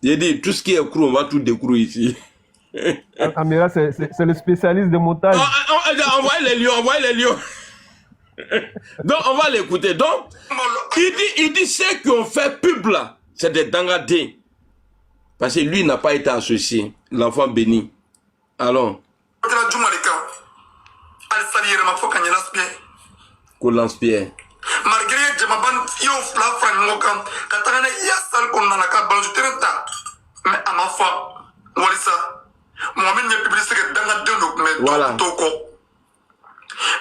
J'ai dit, tout ce qui est écrou, on va tout décrouer ici. Amira, c'est le spécialiste de montage. Envoyez les lions, envoyez les lions. Donc, on va l'écouter. Donc, il dit ceux qui ont fait pub là, c'est des dangadés. Parce que lui n'a pas été associé, l'enfant béni. Alors. Coulance-Pierre. Malgré Jamaban, il y a un flan, Katana, il y a salle qu'on a la balance de mais à ma foi, Walisa, moi-même, il y a publicité que dans la deux, mais voilà. Toko.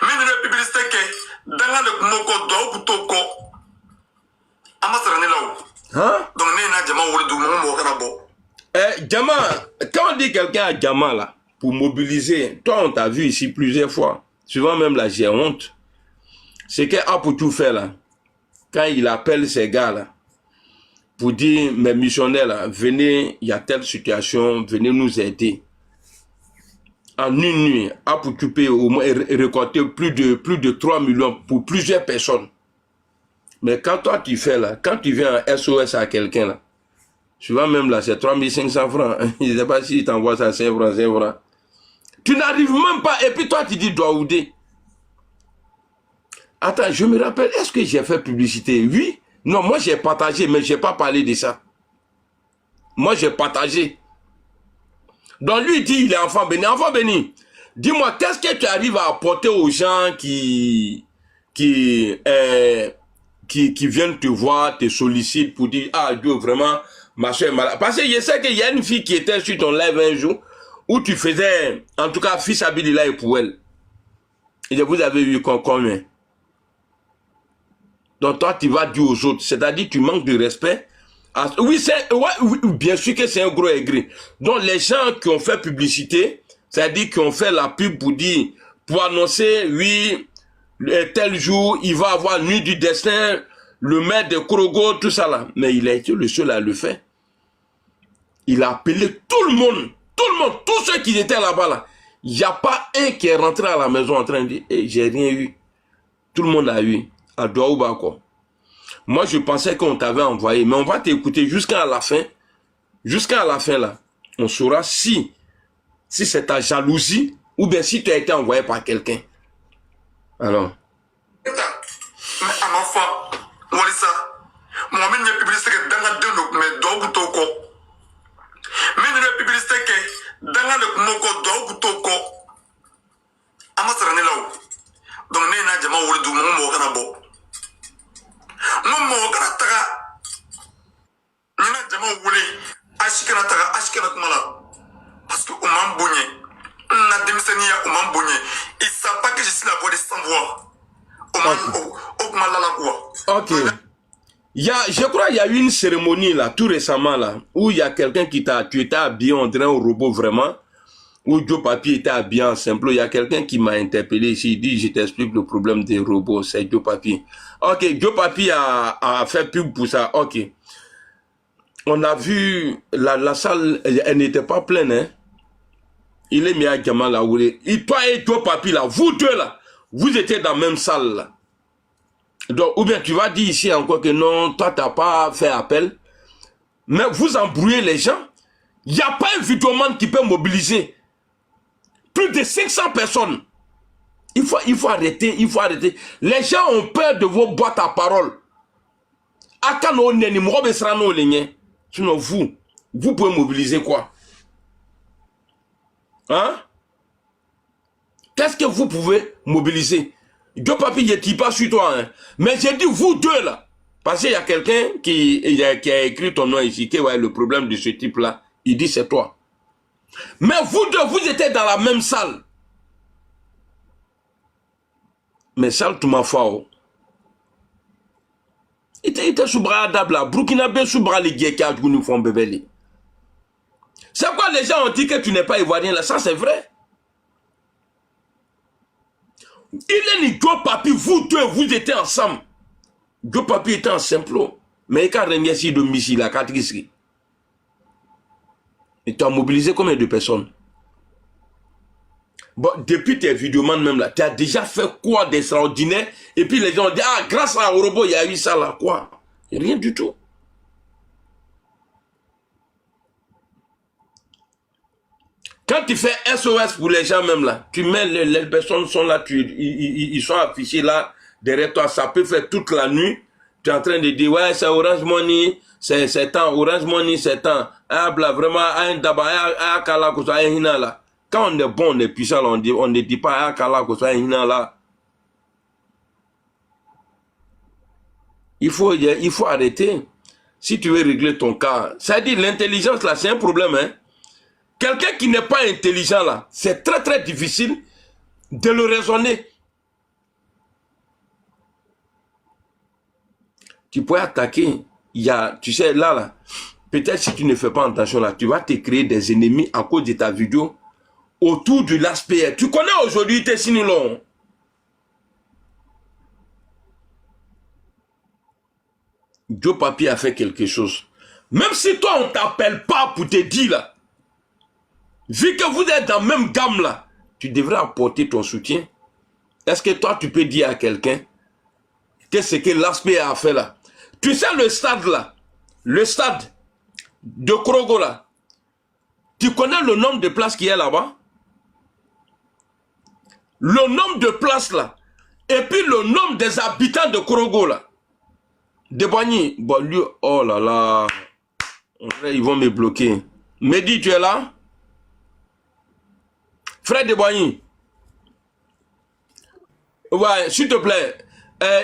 Mais il y a publicité que dans le Moko, Dog, Toko. Amasarane là. Hein? Donc, il y a Jama ou le Doumon, Jama, quand on dit quelqu'un à Jama là, pour mobiliser, toi on t'a vu ici plusieurs fois, souvent même là j'ai honte, c'est qu'à pour tout faire là, quand il appelle ces gars là, pour dire mes missionnaires là, venez, il y a telle situation, venez nous aider. En une nuit, à pour tout payer au moins récolter plus de 3 millions pour plusieurs personnes. Mais quand toi tu fais là, quand tu viens en SOS à quelqu'un là, souvent même là, c'est 3500 francs. Je ne sais pas si tu t'envoies ça 5 francs, 5 francs. Tu n'arrives même pas. Et puis toi, tu dis Douaoudé. Attends, je me rappelle, est-ce que j'ai fait publicité? Oui. Non, moi j'ai partagé, mais je n'ai pas parlé de ça. Moi j'ai partagé. Donc lui il dit, il est enfant béni. Enfant béni, dis-moi, qu'est-ce que tu arrives à apporter aux gens qui viennent te voir, te sollicitent pour dire, ah Dieu, vraiment, ma soeur est malade. Parce que je sais qu'il y a une fille qui était sur ton live un jour, où tu faisais, en tout cas, fils Abidillah et pour elle. Et vous avez eu combien? Donc toi, tu vas dire aux autres, c'est-à-dire tu manques de respect. Oui, oui, bien sûr que c'est un gros aigri. Donc les gens qui ont fait publicité, c'est-à-dire qui ont fait la pub pour dire, pour annoncer, oui, tel jour, il va avoir nuit du destin, le maître de Krogo, tout ça là. Mais il a été le seul à le faire. Il a appelé tout le monde, tous ceux qui étaient là-bas là. Il n'y a pas un qui est rentré à la maison en train de dire, hey, j'ai rien eu. Tout le monde a eu. À Douaouba quoi. Moi je pensais qu'on t'avait envoyé, mais on va t'écouter jusqu'à la fin. Jusqu'à la fin là. On saura si c'est ta jalousie ou bien si tu as été envoyé par quelqu'un. Alors. Mais à ma foi, Walisa, moi-même, il y a publicité que dans la deux, mais Dog, Toko. Mais il y a publicité que dans le Moko, Dog, Toko. Amasarane là. Donc, il y a Jama ou le Doumon, Mokanabo. Non, Mokanataka. Il y a Jama ou le Ashikanataka, Ashikanatmala. Parce que Oman Bougné, on a démissionné à Oman Bougné. Ils ne savent pas que je suis la voix de sans voix. Ok. Je crois qu'il y a eu une cérémonie là, tout récemment là, où il y a quelqu'un qui tu étais habillé, on dirait un robot vraiment, où Joe Papi était habillé en simple. Il y a quelqu'un qui m'a interpellé ici, il dit, je t'explique le problème des robots, c'est Joe Papi. Ok, Joe Papi a fait pub pour ça, ok. On a vu, la salle, elle n'était pas pleine, hein. Il est mis à Djamal là, toi et Joe Papi là, vous deux là, vous étiez dans la même salle là. Donc, ou bien tu vas dire ici encore que non, toi tu n'as pas fait appel. Mais vous embrouillez les gens. Il n'y a pas un vidéoman qui peut mobiliser plus de 500 personnes. Il faut arrêter, il faut arrêter. Les gens ont peur de vos boîtes à parole. Sinon vous pouvez mobiliser quoi? Hein? Qu'est-ce que vous pouvez mobiliser? Joe Papi, il n'est pas sur toi, hein. Mais j'ai dit vous deux là. Parce qu'il y a quelqu'un qui a écrit ton nom ici, qui ouais, le problème de ce type-là, il dit c'est toi. Mais vous deux, vous étiez dans la même salle. Mais salle tout m'a fait. Il était sous bras d'abla. Burkinabé sous bras les guets qui a nous font bébé. C'est quoi les gens ont dit que tu n'es pas ivoirien là? Ça c'est vrai. Il est ni Joe Papi, vous deux, vous étiez ensemble. Joe Papi était en simple. Mais quand il y a de Michi, la catégorie. Et tu as mobilisé combien de personnes? Bon, depuis tes vidéos même là, tu as déjà fait quoi d'extraordinaire? Et puis les gens ont dit, ah, grâce à Orobo, il y a eu ça là, quoi? Rien du tout. Quand tu fais SOS pour les gens même là, tu mets les personnes sont là, ils sont affichés là derrière toi, ça peut faire toute la nuit. Tu es en train de dire ouais c'est Orange Money, c'est temps, Orange Money c'est temps. Ah bla vraiment un d'abord ah kala ko ça hina là. Quand on est bon, on est puissant, on ne dit pas ah kala ko ça hina là. Il faut arrêter. Si tu veux régler ton cas, ça dit l'intelligence là, c'est un problème hein. Quelqu'un qui n'est pas intelligent là, c'est très très difficile de le raisonner. Tu peux attaquer, tu sais là, peut-être si tu ne fais pas attention là, tu vas te créer des ennemis à cause de ta vidéo autour de l'aspect. Tu connais aujourd'hui tes sinulons. Joe Papi a fait quelque chose. Même si toi on t'appelle pas pour te dire là, vu que vous êtes dans la même gamme là, tu devrais apporter ton soutien. Est-ce que toi tu peux dire à quelqu'un qu'est-ce que l'aspect a fait là? Tu sais le stade là, le stade de Krogo là, tu connais le nombre de places qu'il y a là-bas? Le nombre de places là, et puis le nombre des habitants de Krogo là. De Boigny, bon lui, oh là là, ils vont me bloquer. Mehdi, tu es là? Frère de Boigny. Ouais, s'il te plaît,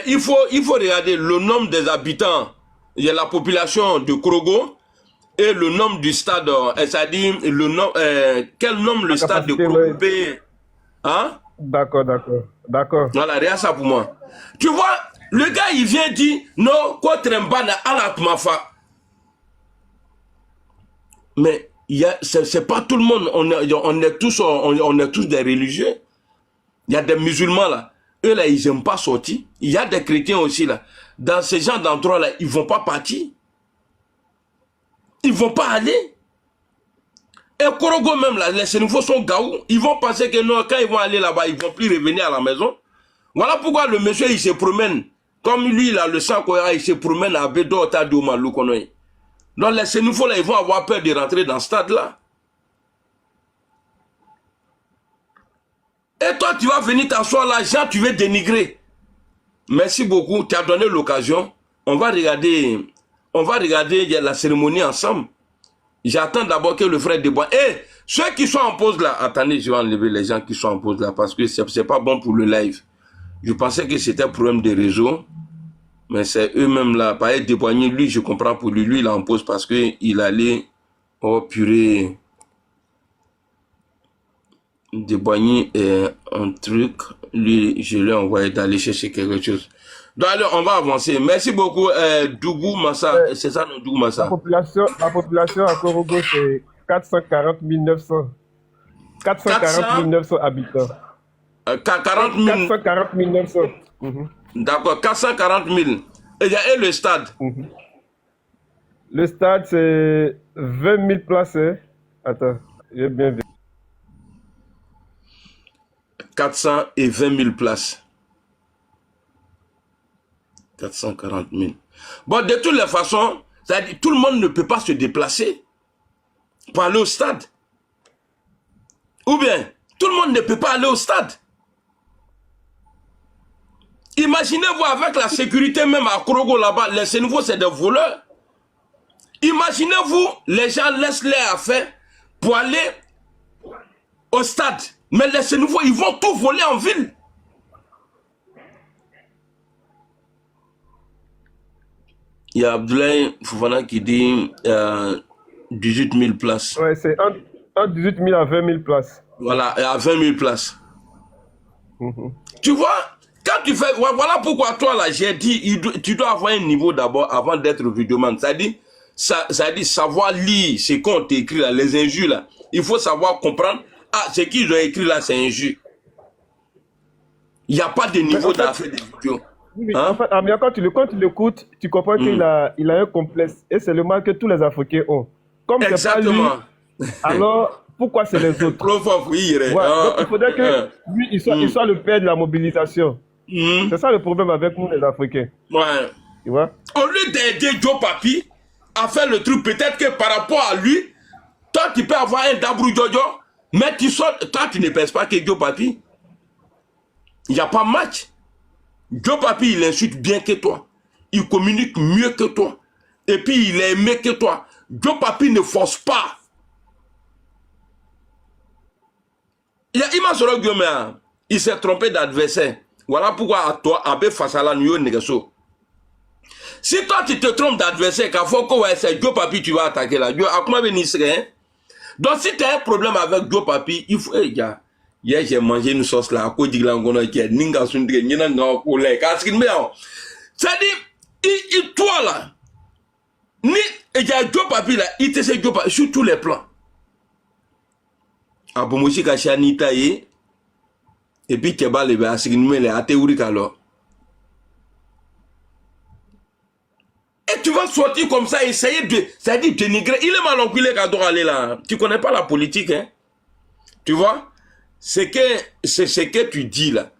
il faut regarder le nombre des habitants, il y a la population de Krogo et le nombre du stade, c'est-à-dire le nom, quel nombre le stade de Krogo paye. Hein? D'accord. Voilà, regarde ça pour moi. Tu vois, le gars il vient dire non, quoi trembana à la mafa. Mais c'est pas tout le monde, on est tous des religieux. Il y a des musulmans là. Eux là, ils n'aiment pas sortir. Il y a des chrétiens aussi là. Dans ces gens d'endroits là, ils ne vont pas partir. Ils ne vont pas aller. Et Korogo même là, les Sénéfaux sont gaou. Ils vont penser que non, quand ils vont aller là-bas, ils ne vont plus revenir à la maison. Voilà pourquoi le monsieur, il se promène. Comme lui, il a le sang, il se promène à Bédo, Tadou, Malou, Konoï. Donc les Sénéfaux là, ils vont avoir peur de rentrer dans ce stade là. Et toi, tu vas venir t'asseoir là, Jean, tu veux dénigrer. Merci beaucoup, tu as donné l'occasion. On va regarder la cérémonie ensemble. J'attends d'abord que le frère Desbois. Et ceux qui sont en pause là, attendez, je vais enlever les gens qui sont en pause là parce que c'est pas bon pour le live. Je pensais que c'était un problème de réseau. Mais c'est eux-mêmes là. Par exemple, Desbois, lui, je comprends pour lui. Lui, il est en pause parce qu'il allait. Oh purée. Desboigny est un truc, lui, je l'ai envoyé d'aller chercher quelque chose. Donc, alors, on va avancer. Merci beaucoup, Dougou Massa. C'est ça, non, Dougou Massa. La population à Korogo, c'est 440 900. 440 900 habitants. 440 900. D'accord, 440 000. Et le stade? Le stade, c'est 20 000 places. Hein. Attends, j'ai bien vu. 420 000 places. 440 000. Bon, de toutes les façons, c'est-à-dire tout le monde ne peut pas se déplacer pour aller au stade. Ou bien, tout le monde ne peut pas aller au stade. Imaginez-vous avec la sécurité même à Krogo là-bas, les Sénéfaux c'est des voleurs. Imaginez-vous, les gens laissent les affaires pour aller au stade. Mais les Sénéfaux, ils vont tout voler en ville. Il y a Abdoulaye Fofana qui dit 18 000 places. Ouais, c'est entre 18 000 à 20 000 places. Voilà, à 20 000 places. Tu vois, quand tu fais... Voilà pourquoi toi, là, j'ai dit, tu dois avoir un niveau d'abord avant d'être vidéoman. C'est-à-dire, savoir lire ce qu'on t'écrit là, les injures là. Il faut savoir comprendre. Ah, ce qu'ils ont écrit là, c'est injure. Il n'y a pas de niveau d'affaires des vidéos. Oui, hein? En fait, Amir, quand tu l'écoutes, tu comprends qu'il a un complexe. Et c'est le mal que tous les Africains ont. Comme c'est pas lui, alors pourquoi c'est les autres? Ouais, donc il faudrait que lui, il soit le père de la mobilisation. C'est ça le problème avec nous, les Africains. Ouais. Tu vois? Au lieu d'aider Joe Papi à faire le truc, peut-être que par rapport à lui, toi, tu peux avoir un Dabrou Jojo Mais tu sors, toi, tu ne penses pas que Joe Papi, il n'y a pas match. Joe Papi, il insulte bien que toi. Il communique mieux que toi. Et puis, il est aimé que toi. Joe Papi ne force pas. Il m'a sur le Guillaume, il s'est trompé d'adversaire. Voilà pourquoi à toi, Abbé face à la Nuyo Négasso. Si toi, tu te trompes d'adversaire, qu'à faut que c'est Joe Papi, tu vas attaquer là. Donc, si tu as un problème avec Joe Papi, il faut. Hey, gars, hier, j'ai mangé une sauce là. À quoi dit c'est-à-dire, toi là, et Joe Papi là, il te sait Joe Papi sur tous les plans. Abomoshi Kachanita et puis Keba le Basigme le Ateurika alors. Et tu vas sortir comme ça, essayer de, c'est-à-dire dénigrer. Il est mal enculé quand on aller là. Tu connais pas la politique, hein? Tu vois? C'est que tu dis là.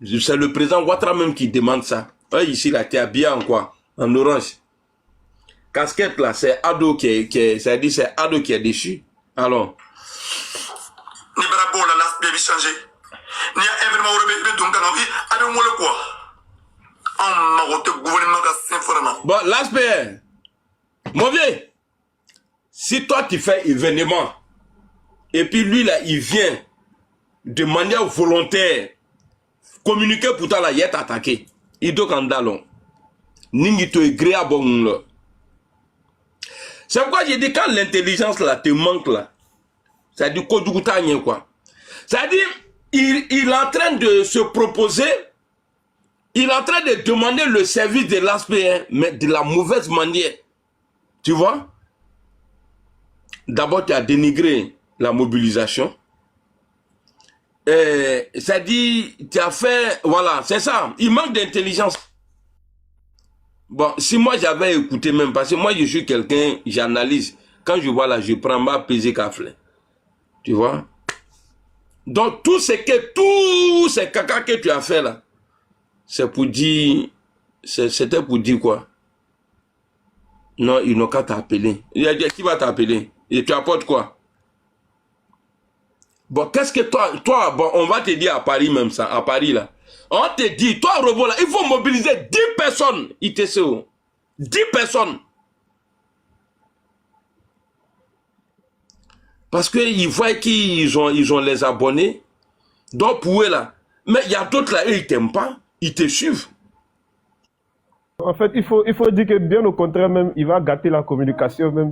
C'est le président Ouattara même qui demande ça. Ici là, tu es habillé en quoi? En orange. Casquette là, c'est Ado qui est, c'est Ado qui est déchu. Alors. Ni bravo la last baby changé. Ni un événement européen donc on a de moi le quoi? Bon, l'aspect, mon vieux, si toi tu fais événement, et puis lui là, il vient de manière volontaire, communiquer pour toi là, il est attaqué. Il doit en d'aller. Ningi to gré à bon là. C'est pourquoi j'ai dit quand l'intelligence là te manque là, ça dit quoi. Ça dit, il est en train de se proposer. Il est en train de demander le service de l'aspect, mais de la mauvaise manière. Tu vois? D'abord, tu as dénigré la mobilisation. Ça dit, tu as fait... Voilà, c'est ça. Il manque d'intelligence. Bon, si moi j'avais écouté même, parce que moi je suis quelqu'un, j'analyse. Quand je vois là, je prends ma pesée café. Tu vois? Donc, tout ces caca que tu as fait là, c'est pour dire, c'était pour dire quoi? Non, ils n'ont qu'à t'appeler. Il a dit, qui va t'appeler? Et tu apportes quoi? Bon, qu'est-ce que toi, bon, on va te dire à Paris même ça, à Paris là. On te dit, toi, Robot là, il faut mobiliser 10 personnes, ITCO. 10 personnes. Parce qu'ils voient qu'ils ont les abonnés. Donc, pour eux là. Mais il y a d'autres là, eux, ils t'aiment pas. Ils te suivent. En fait, il faut dire que bien au contraire même, il va gâter la communication même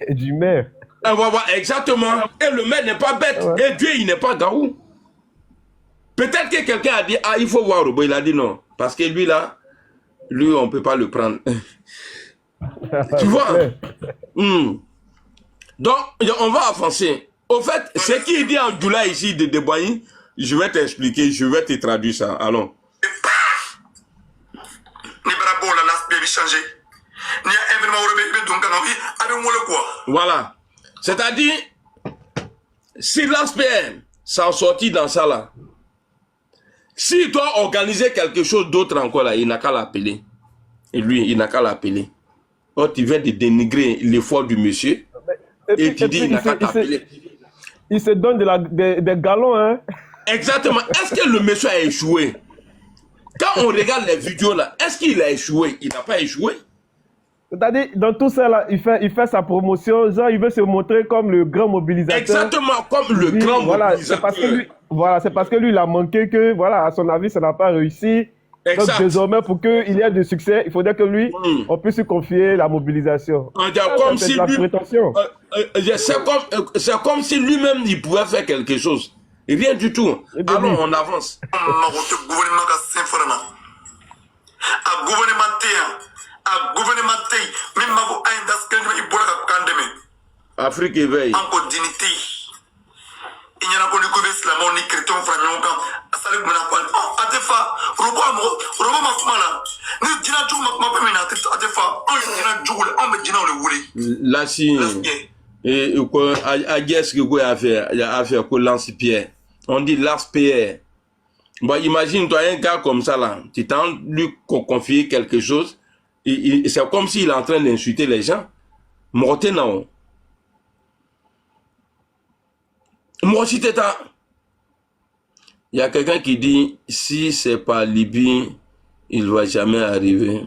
du maire. Exactement. Et le maire n'est pas bête. Ouais. Et Dieu, il n'est pas garou. Peut-être que quelqu'un a dit, ah, il faut voir Robo. Il a dit non. Parce que lui là, lui, on ne peut pas le prendre. Tu vois? Donc, on va avancer. Au fait, ce qu'il dit en Doula ici de Deboigny, je vais t'expliquer, je vais te traduire ça. Allons. Voilà. C'est-à-dire, si l'aspect s'en sortit dans ça là, s'il doit organiser quelque chose d'autre encore là, il n'a qu'à l'appeler. Et lui, il n'a qu'à l'appeler. Oh, tu viens de dénigrer l'effort du monsieur. Et tu dis, il n'a qu'à t'appeler. Il se donne des galons, hein. Exactement. Est-ce que le monsieur a échoué? Quand on regarde les vidéos là, est-ce qu'il a échoué? Il n'a pas échoué. C'est-à-dire, dans tout ça là, il fait sa promotion, genre il veut se montrer comme le grand mobilisateur. Exactement, comme le grand mobilisateur. C'est parce que lui, il a manqué que, voilà, à son avis, ça n'a pas réussi. Exact. Donc désormais, pour qu'il y ait de succès, il faudrait que lui, on puisse lui confier la mobilisation. Comme si c'est comme si lui-même, il pouvait faire quelque chose. Et rien du tout. Allons, on avance. Afrique éveille. Là, si. Et quoi, à guess que quoi a fait que lance-pierre. On dit lance-pierre. Bon, imagine, toi, un gars comme ça, là, tu t'en lui confier quelque chose, c'est comme s'il est en train d'insulter les gens. Morté, non. Moi aussi, Teta. Il y a quelqu'un qui dit, si c'est pas Libye, il ne va jamais arriver.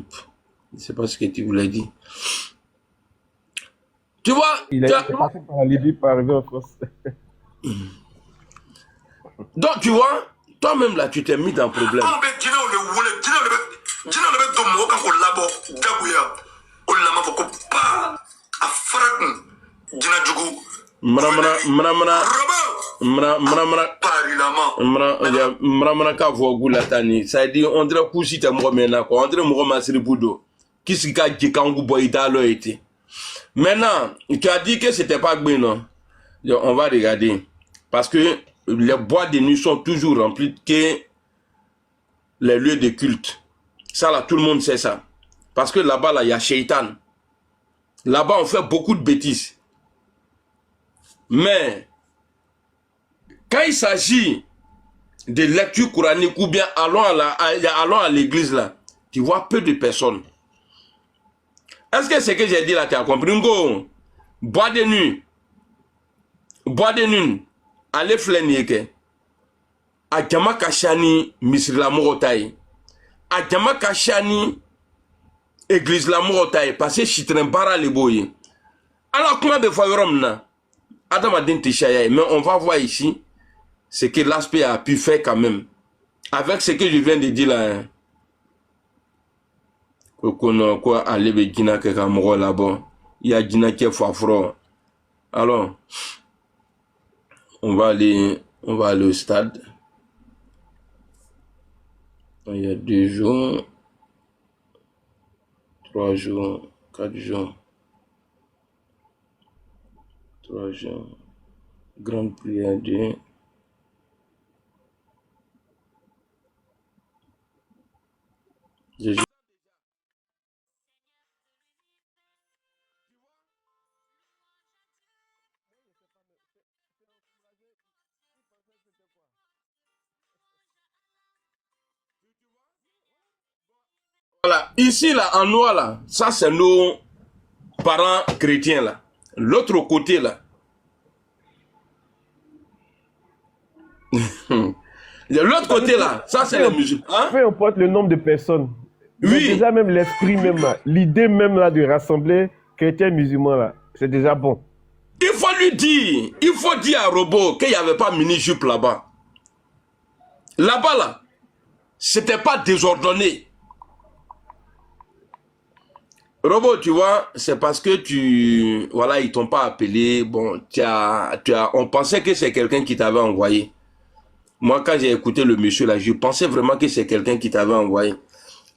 Je ne sais pas ce que tu voulais dire. Tu vois, il est passé par la Libye pour arriver en France. Donc, tu vois, toi-même là, tu t'es mis dans le problème. Ça dit on dirait que si tu moi maintenant quoi, on dirait moi masiri budo. Qui se ka jikangu boy dalo été. Maintenant, tu as dit que c'était pas bien non. On va regarder parce que les boîtes de nuit sont toujours remplis que les lieux de culte. Ça là tout le monde sait ça. Parce que là-bas là il y a Shaitan. Là-bas on fait beaucoup de bêtises. Mais quand il s'agit de lecture coranique ou bien allons à l'église là, tu vois peu de personnes. Est-ce que ce que j'ai dit là, tu as compris? Ngo, bois de nuit, allez flennier. A jama kashani misri la morotaye. A jama kashani église la morotaye. Parce que chitren bara le boye. Alors comment de fois yoromna? Adam a dit mais on va voir ici ce que l'aspect a pu faire quand même. Avec ce que je viens de dire là. Quoi aller be Gina que Camoro là-bas. Il y a Gina qui est fafro. Alors, on va aller au stade. Il y a 2 jours, 3 jours, 4 jours, 3 jours. Grande prière de Jésus. Voilà, ici là, en noir là, ça c'est nos parents chrétiens là. L'autre côté là. De l'autre côté là, ça c'est les musulmans. Hein? Peu importe le nombre de personnes. Oui. Déjà même l'esprit même là, l'idée même là de rassembler chrétiens musulmans là, c'est déjà bon. Il faut lui dire, il faut dire à Robot qu'il n'y avait pas mini-jupe là-bas. Là-bas là, c'était pas désordonné. Robot, tu vois, c'est parce que voilà, ils t'ont pas appelé. Bon, on pensait que c'est quelqu'un qui t'avait envoyé. Moi, quand j'ai écouté le monsieur là, je pensais vraiment que c'est quelqu'un qui t'avait envoyé.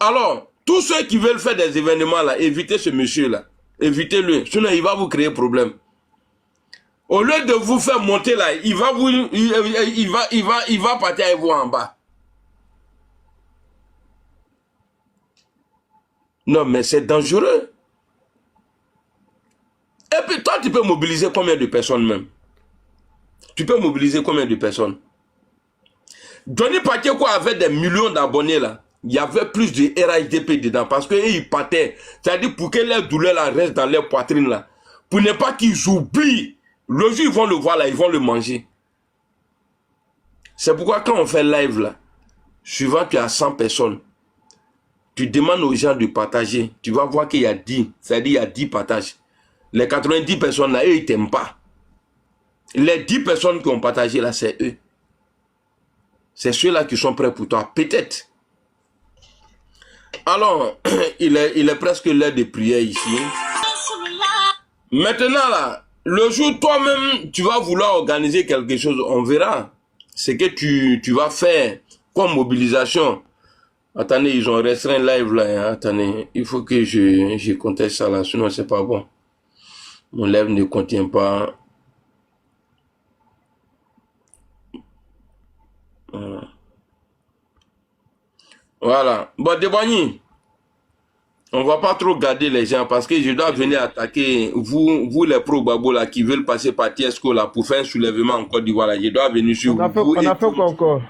Alors, tous ceux qui veulent faire des événements là, évitez ce monsieur là. Évitez-le, sinon il va vous créer problème. Au lieu de vous faire monter là, il va partir avec vous en bas. Non, mais c'est dangereux. Et puis toi, tu peux mobiliser combien de personnes même? Tu peux mobiliser combien de personnes? Johnny Pacheco avait des millions d'abonnés là. Il y avait plus de RHDP dedans parce qu'ils partaient. C'est-à-dire pour que les douleurs là restent dans leur poitrine là. Pour ne pas qu'ils oublient. Le jour ils vont le voir là, ils vont le manger. C'est pourquoi quand on fait live là, suivant qu'il y a 100 personnes, tu demandes aux gens de partager. Tu vas voir qu'il y a 10. C'est-à-dire il y a 10 partages. Les 90 personnes là, eux, ils t'aiment pas. Les 10 personnes qui ont partagé là, c'est eux. C'est ceux-là qui sont prêts pour toi. Peut-être. Alors, il est presque l'heure de prière ici. Maintenant là, le jour toi-même, tu vas vouloir organiser quelque chose, on verra. Ce que tu vas faire comme mobilisation. Attendez, ils ont restreint live là. Hein. Attendez, il faut que je conteste ça là, sinon c'est pas bon. Mon live ne contient pas. Voilà. Voilà. Bon, Debani, on va pas trop garder les gens parce que je dois venir attaquer vous les pro-babo là qui veulent passer par Tiesco là pour faire un soulèvement en Côte d'Ivoire là. Je dois venir sur vous. On a fait quoi encore?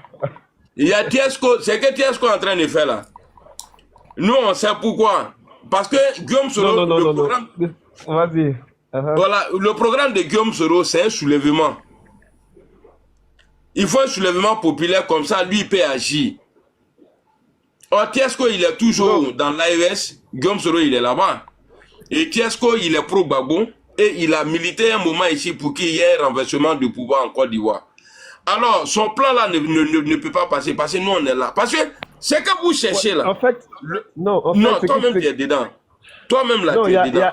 Il y a Tiesco, c'est que Tiesco est en train de faire là. Nous on sait pourquoi. Parce que Guillaume Soro, non. Vas-y. Voilà, le programme de Guillaume Soro, c'est un soulèvement. Il faut un soulèvement populaire comme ça, lui, il peut agir. Or, Tiesco, il est toujours dans l'AES, Guillaume Soro, il est là-bas. Et Tiesco, il est pro-Gbagbo, et il a milité un moment ici pour qu'il y ait un renversement de pouvoir en Côte d'Ivoire. Alors, son plan-là ne peut pas passer, parce que nous, on est là. Parce que c'est que vous cherchez là. En fait, non, toi-même, tu es dedans. Toi-même, là, tu es dedans.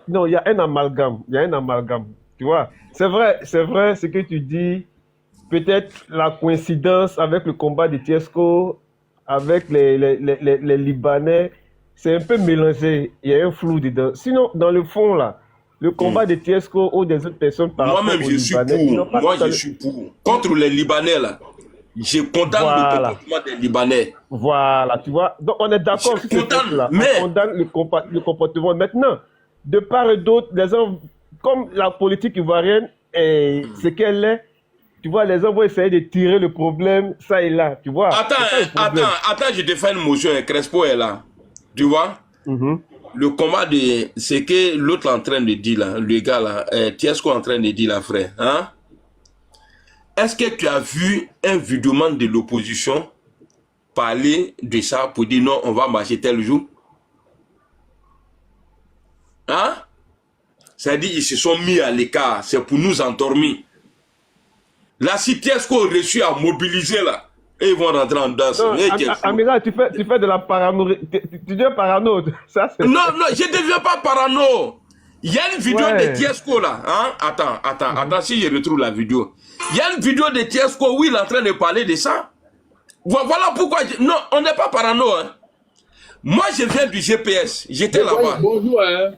Non, il y a un amalgame. Il y a un amalgame. Tu vois, c'est vrai ce que tu dis. Peut-être la coïncidence avec le combat de Tiesco, avec les Libanais, c'est un peu mélangé. Il y a un flou dedans. Sinon, dans le fond, là, le combat de Tiesco ou des autres personnes par rapport aux Libanais... Moi, je suis pour. Contre les Libanais, là. Je condamne le comportement des Libanais. Voilà, tu vois. Donc, on est d'accord sur ce fait-là. On condamne le comportement. Maintenant, de part et d'autre, les gens, comme la politique ivoirienne est ce qu'elle est, tu vois, les gens vont essayer de tirer le problème, ça et là, tu vois. Attends, je te fais une motion, Crespo est là. Tu vois? Le combat de... C'est que l'autre est en train de dire, là, le gars, là, Tiesco est en train de dire, là, frère, hein? Est-ce que tu as vu un vidéoman de l'opposition parler de ça pour dire non, on va marcher tel jour? Hein? C'est-à-dire ils se sont mis à l'écart, c'est pour nous endormir. Là, si Tiesco a réussi à mobiliser là, et ils vont rentrer en danse. Amira, tu fais de la parano. Tu deviens parano. Non, je ne deviens pas parano. Il y a une vidéo de Tiesco là. Hein? Attends, si je retrouve la vidéo. Il y a une vidéo de Tiesco où il est en train de parler de ça. Voilà pourquoi... Non, on n'est pas parano. Hein. Moi, je viens du GPS. J'étais là-bas. Bonjour. Hein.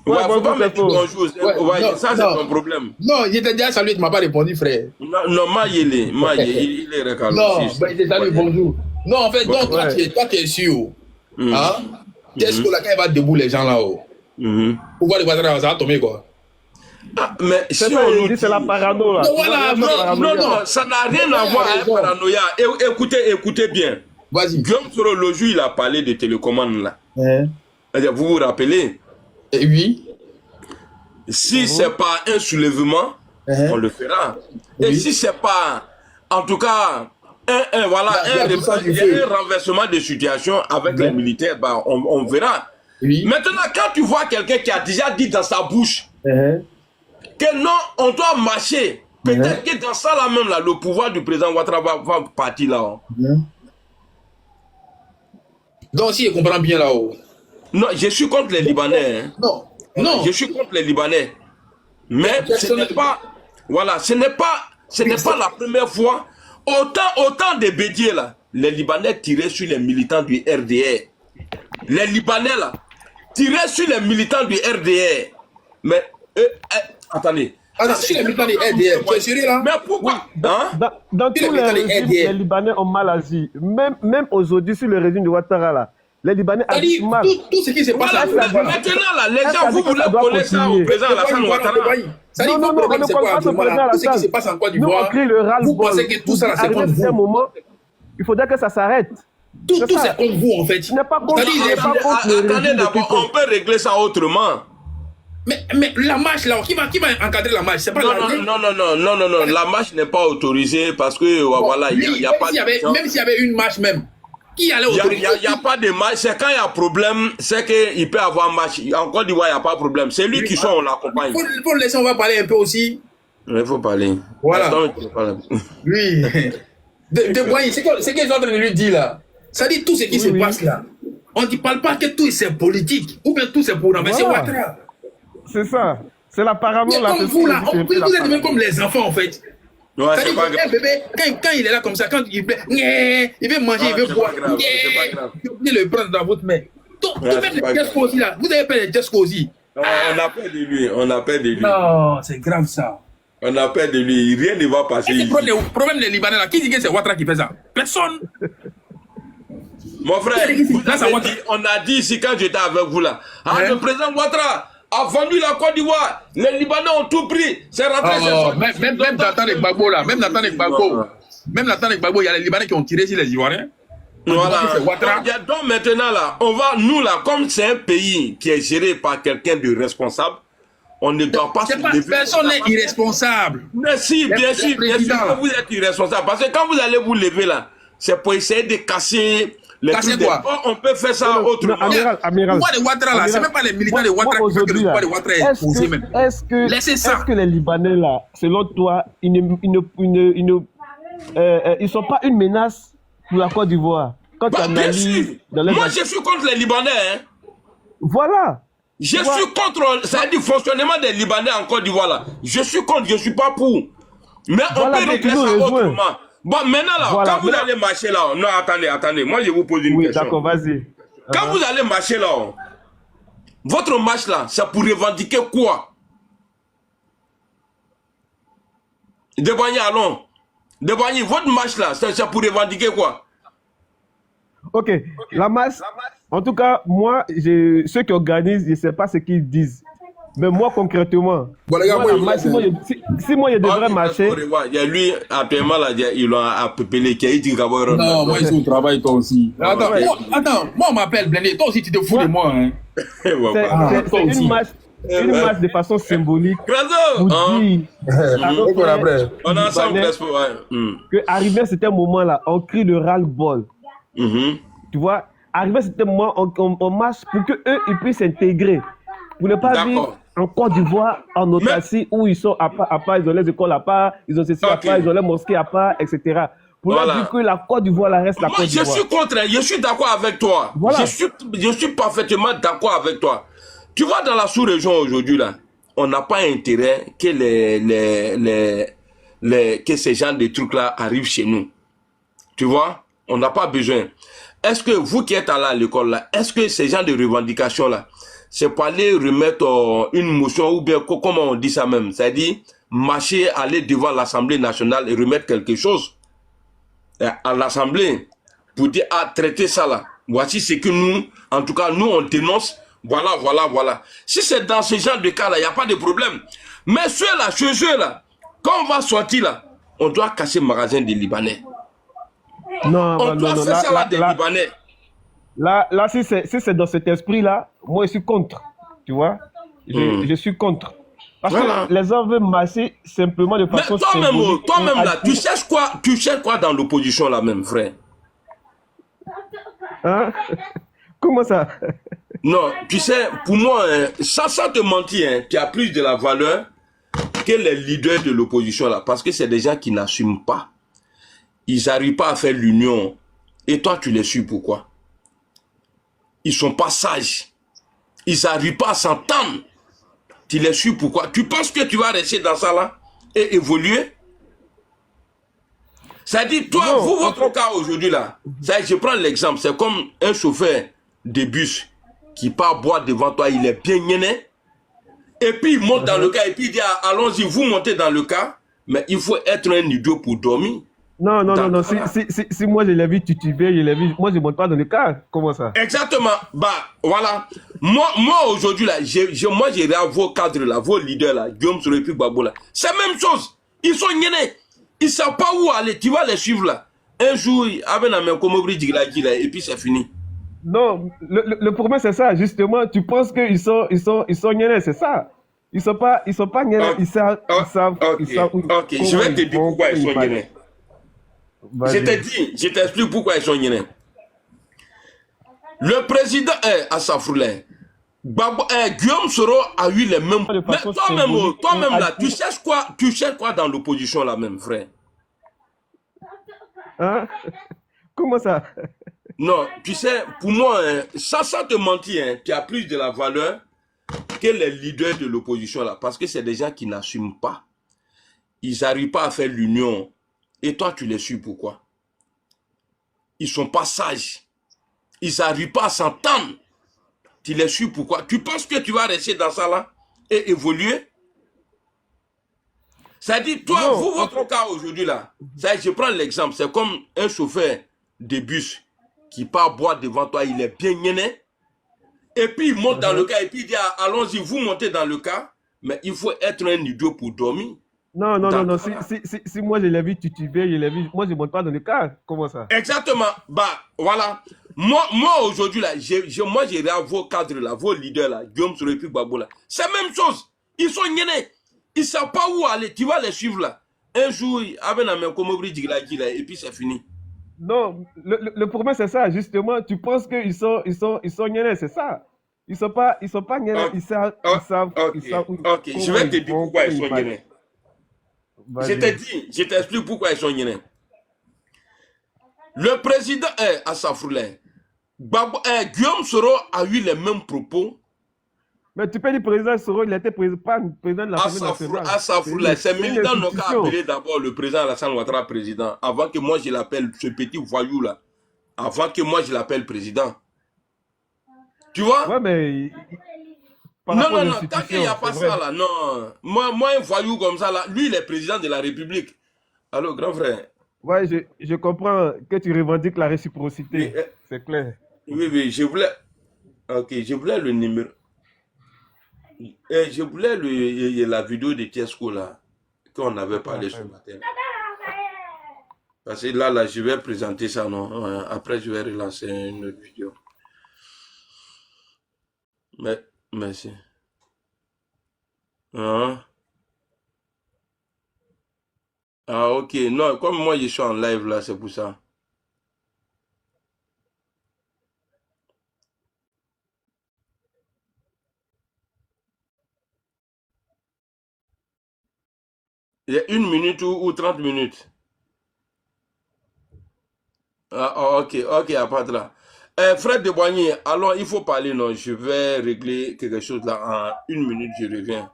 Ouais, faut pas mettre bonjour. Ouais, ça, c'est ton problème. Non, il était déjà salué, tu ne m'as pas répondu, frère. Non, il est recalé. Non, il était salué, bonjour. Non, en fait, donc, toi, tu es sûr. Hein? Tiesco, là, quand il va debout, les gens là-haut. Pour voir les voitures, ça va tomber, quoi. Ah, mais si on dit c'est la parano là. Non, ça n'a rien à voir avec la paranoïa. Écoutez bien. Vas-y. Guillaume Soro, le jour, il a parlé de télécommande là. Vous vous rappelez? Oui. Si c'est pas un soulèvement, on le fera. Et si c'est pas, en tout cas, un renversement de situation avec les militaires, bah, on verra. Maintenant, quand tu vois quelqu'un qui a déjà dit dans sa bouche que non, on doit marcher. Peut-être que dans ça là même, là, le pouvoir du président Ouattara va partir là. Donc, si je comprends bien là-haut. Non, je suis contre les Libanais. Hein. Non. Je suis contre les Libanais. Mais ce n'est pas... Voilà, ce n'est pas la première fois. Autant de bédiers là, les Libanais tiraient sur les militants du RDR. Les Libanais là, tiraient sur les militants du RDR. Mais... attendez. Sur les militants du RDR, tu es sérieux là? Mais pourquoi dans tous les régimes, les Libanais ont mal agi. Même aujourd'hui, sur le régime de Ouattara là, les Libanais agissent mal. Tout ce qui se passe maintenant là, les gens, vous voulez coller ça au président Alassane Ouattara. Non, on ne colle pas ce président Alassane. Tout ce qui se passe en Côte d'Ivoire, on crie le ras-le-bol. vous pensez que tout ça, c'est contre vous? Moment, il faudrait que ça s'arrête. Tout c'est contre vous en fait. Ce n'est pas contre attendez d'abord, on peut régler ça autrement. Mais la marche là, qui va encadrer la marche? C'est pas non, la marche n'est pas autorisée parce que voilà, il n'y a pas de... Même s'il y avait une marche même, qui allait autoriser? Il n'y a pas de marche, c'est quand il y a problème, c'est qu'il peut avoir marche. En Côte d'Ivoire, il n'y a pas de problème. C'est lui qui sont, on l'accompagne. Il faut le laisser, on va parler un peu aussi. Il faut parler. Voilà. Oui. C'est qu'ils sont en train de lui dire là. Ça dit tout ce qui se passe là. On ne parle pas que tout c'est politique, ou bien tout c'est pour renverser Ouattara. C'est ça. C'est la parano là. Comme vous là, vous êtes même comme les enfants en fait. Ouais, c'est pas grave. Un bébé, quand il est là comme ça, quand il plaît, il veut manger, il veut boire. Vous pouvez le prendre dans votre main. Tout même les Tiesco aussi là. Vous avez peur des Tiesco aussi. On a peur de lui. Non, c'est grave ça. On a peur de lui. Rien ne va passer. Le problème des Libanais là, qui dit que c'est Ouattara qui fait ça? Personne. Mon frère, on a dit ici quand j'étais avec vous là. Le président Ouattara a vendu la Côte d'Ivoire. Les Libanais ont tout pris. C'est rentré. Même Nathan et Gbagbo là. Même Nathan et Gbagbo, il y a les Libanais qui ont tiré sur les Ivoiriens. Voilà. Donc maintenant là, on va, nous là, comme c'est un pays qui est géré par quelqu'un de responsable, On ne doit pas se lever. Personne n'est irresponsable. Mais si, bien sûr que vous êtes irresponsable. Parce que quand vous allez vous lever là, c'est pour essayer de casser les trucs. On peut faire ça autrement. Amiral. Pourquoi les Ouattara là, c'est même pas les militants des Ouattara qui font que le pouvoir des Ouattara est posé même. Est-ce que les Libanais là, selon toi, ils sont pas une menace pour la Côte d'Ivoire? Bien sûr. Moi, je suis contre les Libanais. Hein. Voilà. Je suis contre, ça dit fonctionnement des Libanais en Côte d'Ivoire là. Je suis contre, je suis pas pour. Mais on peut régler ça autrement. Bon, maintenant là, quand vous allez marcher là, non, attendez, moi je vous pose une question. D'accord, vas-y. Quand vous allez marcher là, votre marche là, c'est pour revendiquer quoi? Deboigny, allons. Deboigny, votre marche là, c'est pour revendiquer quoi? Ok, la masse, en tout cas, moi, ceux qui organisent, je ne sais pas ce qu'ils disent. Mais moi, concrètement, si moi, je devrais marcher... Il y a lui, actuellement, là, il a appelé qui non, moi, ils sont au travail, toi aussi. Attends, moi, on m'appelle Blindé. Toi aussi, tu te fous de moi. Hein. C'est une marche de façon symbolique. Pour dire... On est ensemble, qu'arrivé à ce moment-là, on crie le ras-le-bol. Tu vois, arrivé à ce moment, on marche pour qu'eux, ils puissent s'intégrer. Pour ne pas vivre en Côte d'Ivoire, en autarcie, où ils sont à part, ils ont les écoles à part, ils ont ceci à part, ils ont les mosquées à part, etc. Pour leur dire que la Côte d'Ivoire, la reste la Côte d'Ivoire. Je suis contre, je suis d'accord avec toi. Voilà. Je suis parfaitement d'accord avec toi. Tu vois, dans la sous-région aujourd'hui, là, on n'a pas intérêt que que ces gens de trucs-là arrivent chez nous. Tu vois, on n'a pas besoin. Est-ce que vous qui êtes allés à l'école là, est-ce que ces gens de revendication là, c'est pour aller remettre une motion ou bien comment on dit ça même, c'est-à-dire marcher, aller devant l'Assemblée nationale et remettre quelque chose à l'Assemblée pour dire traiter ça là. Voici ce que nous, en tout cas nous on dénonce. Voilà. Si c'est dans ce genre de cas là, il n'y a pas de problème. Mais ceux-là, chez eux là, quand on va sortir là, on doit casser le magasin des Libanais. On doit faire ça des Libanais. Là, si c'est dans cet esprit-là, moi, je suis contre. Tu vois, je suis contre. Parce que les gens veulent marcher simplement de façon symbolique. Toi-même, là, tu cherches quoi dans l'opposition, là, même, frère? Hein? Comment ça? Non, tu sais, pour moi, sans te mentir, tu as plus de la valeur que les leaders de l'opposition, là. Parce que c'est des gens qui n'assument pas. Ils n'arrivent pas à faire l'union. Et toi, tu les suis pourquoi? Ils sont pas sages. Ils n'arrivent pas à s'entendre. Tu les suis pourquoi? Tu penses que tu vas rester dans ça là et évoluer? Ça dit, toi, non, votre cas aujourd'hui là, ça, je prends l'exemple, c'est comme un chauffeur de bus qui part boire devant toi, il est bien gêné. Et puis il monte dans le car et puis il dit, allons-y, vous montez dans le car, mais il faut être un idiot pour dormir. Non. Si moi je l'ai vu tituber, moi je ne monte pas dans le car. Comment ça? Exactement. Bah, voilà. Moi aujourd'hui, là, moi j'irai à vos cadres, là, vos leaders, là, Guillaume Soro et puis Gbagbo, là. C'est la même chose. Ils sont gênés. Ils ne savent pas où aller. Tu vas les suivre, là. Un jour, avec la même comme et puis c'est fini. Non, le problème c'est ça, justement. Tu penses qu'ils sont gênés, c'est ça. Ils sont pas gênés. Okay. Ils savent. Ok, je vais te dire pourquoi ils sont gênés. Je t'explique pourquoi ils sont gênés. Le président Asafroulé, Guillaume Soro a eu les mêmes. Mais toi-même là, tu cherches quoi dans l'opposition là même, frère? Hein? Comment ça? Non, tu sais, pour moi, sans te mentir, tu as plus de la valeur que les leaders de l'opposition là, parce que c'est des gens qui n'assument pas. Ils n'arrivent pas à faire l'union. Et toi, tu les suis pourquoi? Ils ne sont pas sages. Ils n'arrivent pas à s'entendre. Tu les suis pourquoi? Tu penses que tu vas rester dans ça là et évoluer? Ça dit, toi, non, votre cas aujourd'hui là, ça, je prends l'exemple, c'est comme un chauffeur de bus qui part boire devant toi, il est bien gêné. Et puis il monte dans le car et puis il dit, allons-y, vous montez dans le car, mais il faut être un idiot pour dormir. Non. Si moi je l'ai vu tituber, moi je ne monte pas dans le car. Comment ça? Exactement. Bah, voilà. Moi aujourd'hui, là, moi j'irai à vos cadres, là, vos leaders, là, Guillaume Soro et puis Gbagbo, là. C'est la même chose. Ils sont niais. Ils ne savent pas où aller. Tu vas les suivre là. Un jour, avec la main comme et puis c'est fini. Non, le problème c'est ça, justement. Tu penses qu'ils sont niais, c'est ça. Ils sont pas niais, Ok, ils savent ok. Je comment vais te ils dire vont, pourquoi comment ils ils sont parlent. niais. Vas-y. Je t'explique pourquoi ils sont niais. Le président est à Safroulin. Guillaume Soro a eu les mêmes propos. Mais tu peux dire président Soro, il était pas président de l'Assemblée nationale. À Safroulin, ces militants n'ont qu'à institution. appeler d'abord le président Alassane Ouattara président, avant que moi je l'appelle, ce petit voyou là, avant que moi je l'appelle président. Tu vois? Ouais, mais par Non, rapport aux non, non, tant qu'il n'y a institutions, pas c'est vrai. ça là, non. Moi, un voyou comme ça là, lui il est président de la République. Allô, grand frère. Ouais, je comprends que tu revendiques la Oui, réciprocité. C'est clair. oui, je voulais. Ok, je voulais le numéro. Je voulais la vidéo de Tiesco là, qu'on avait parlé ce matin. Parce que là, je vais présenter ça, non? Après, je vais relancer une autre vidéo. Merci. Hein? Ah, ok. Non, comme moi, je suis en live là, c'est pour ça. Il y a 1 minute ou 30 minutes. Ah, ok, ok, à part là. Fred de Boigny, alors il faut parler, non? Je vais régler quelque chose là en 1 minute, je reviens.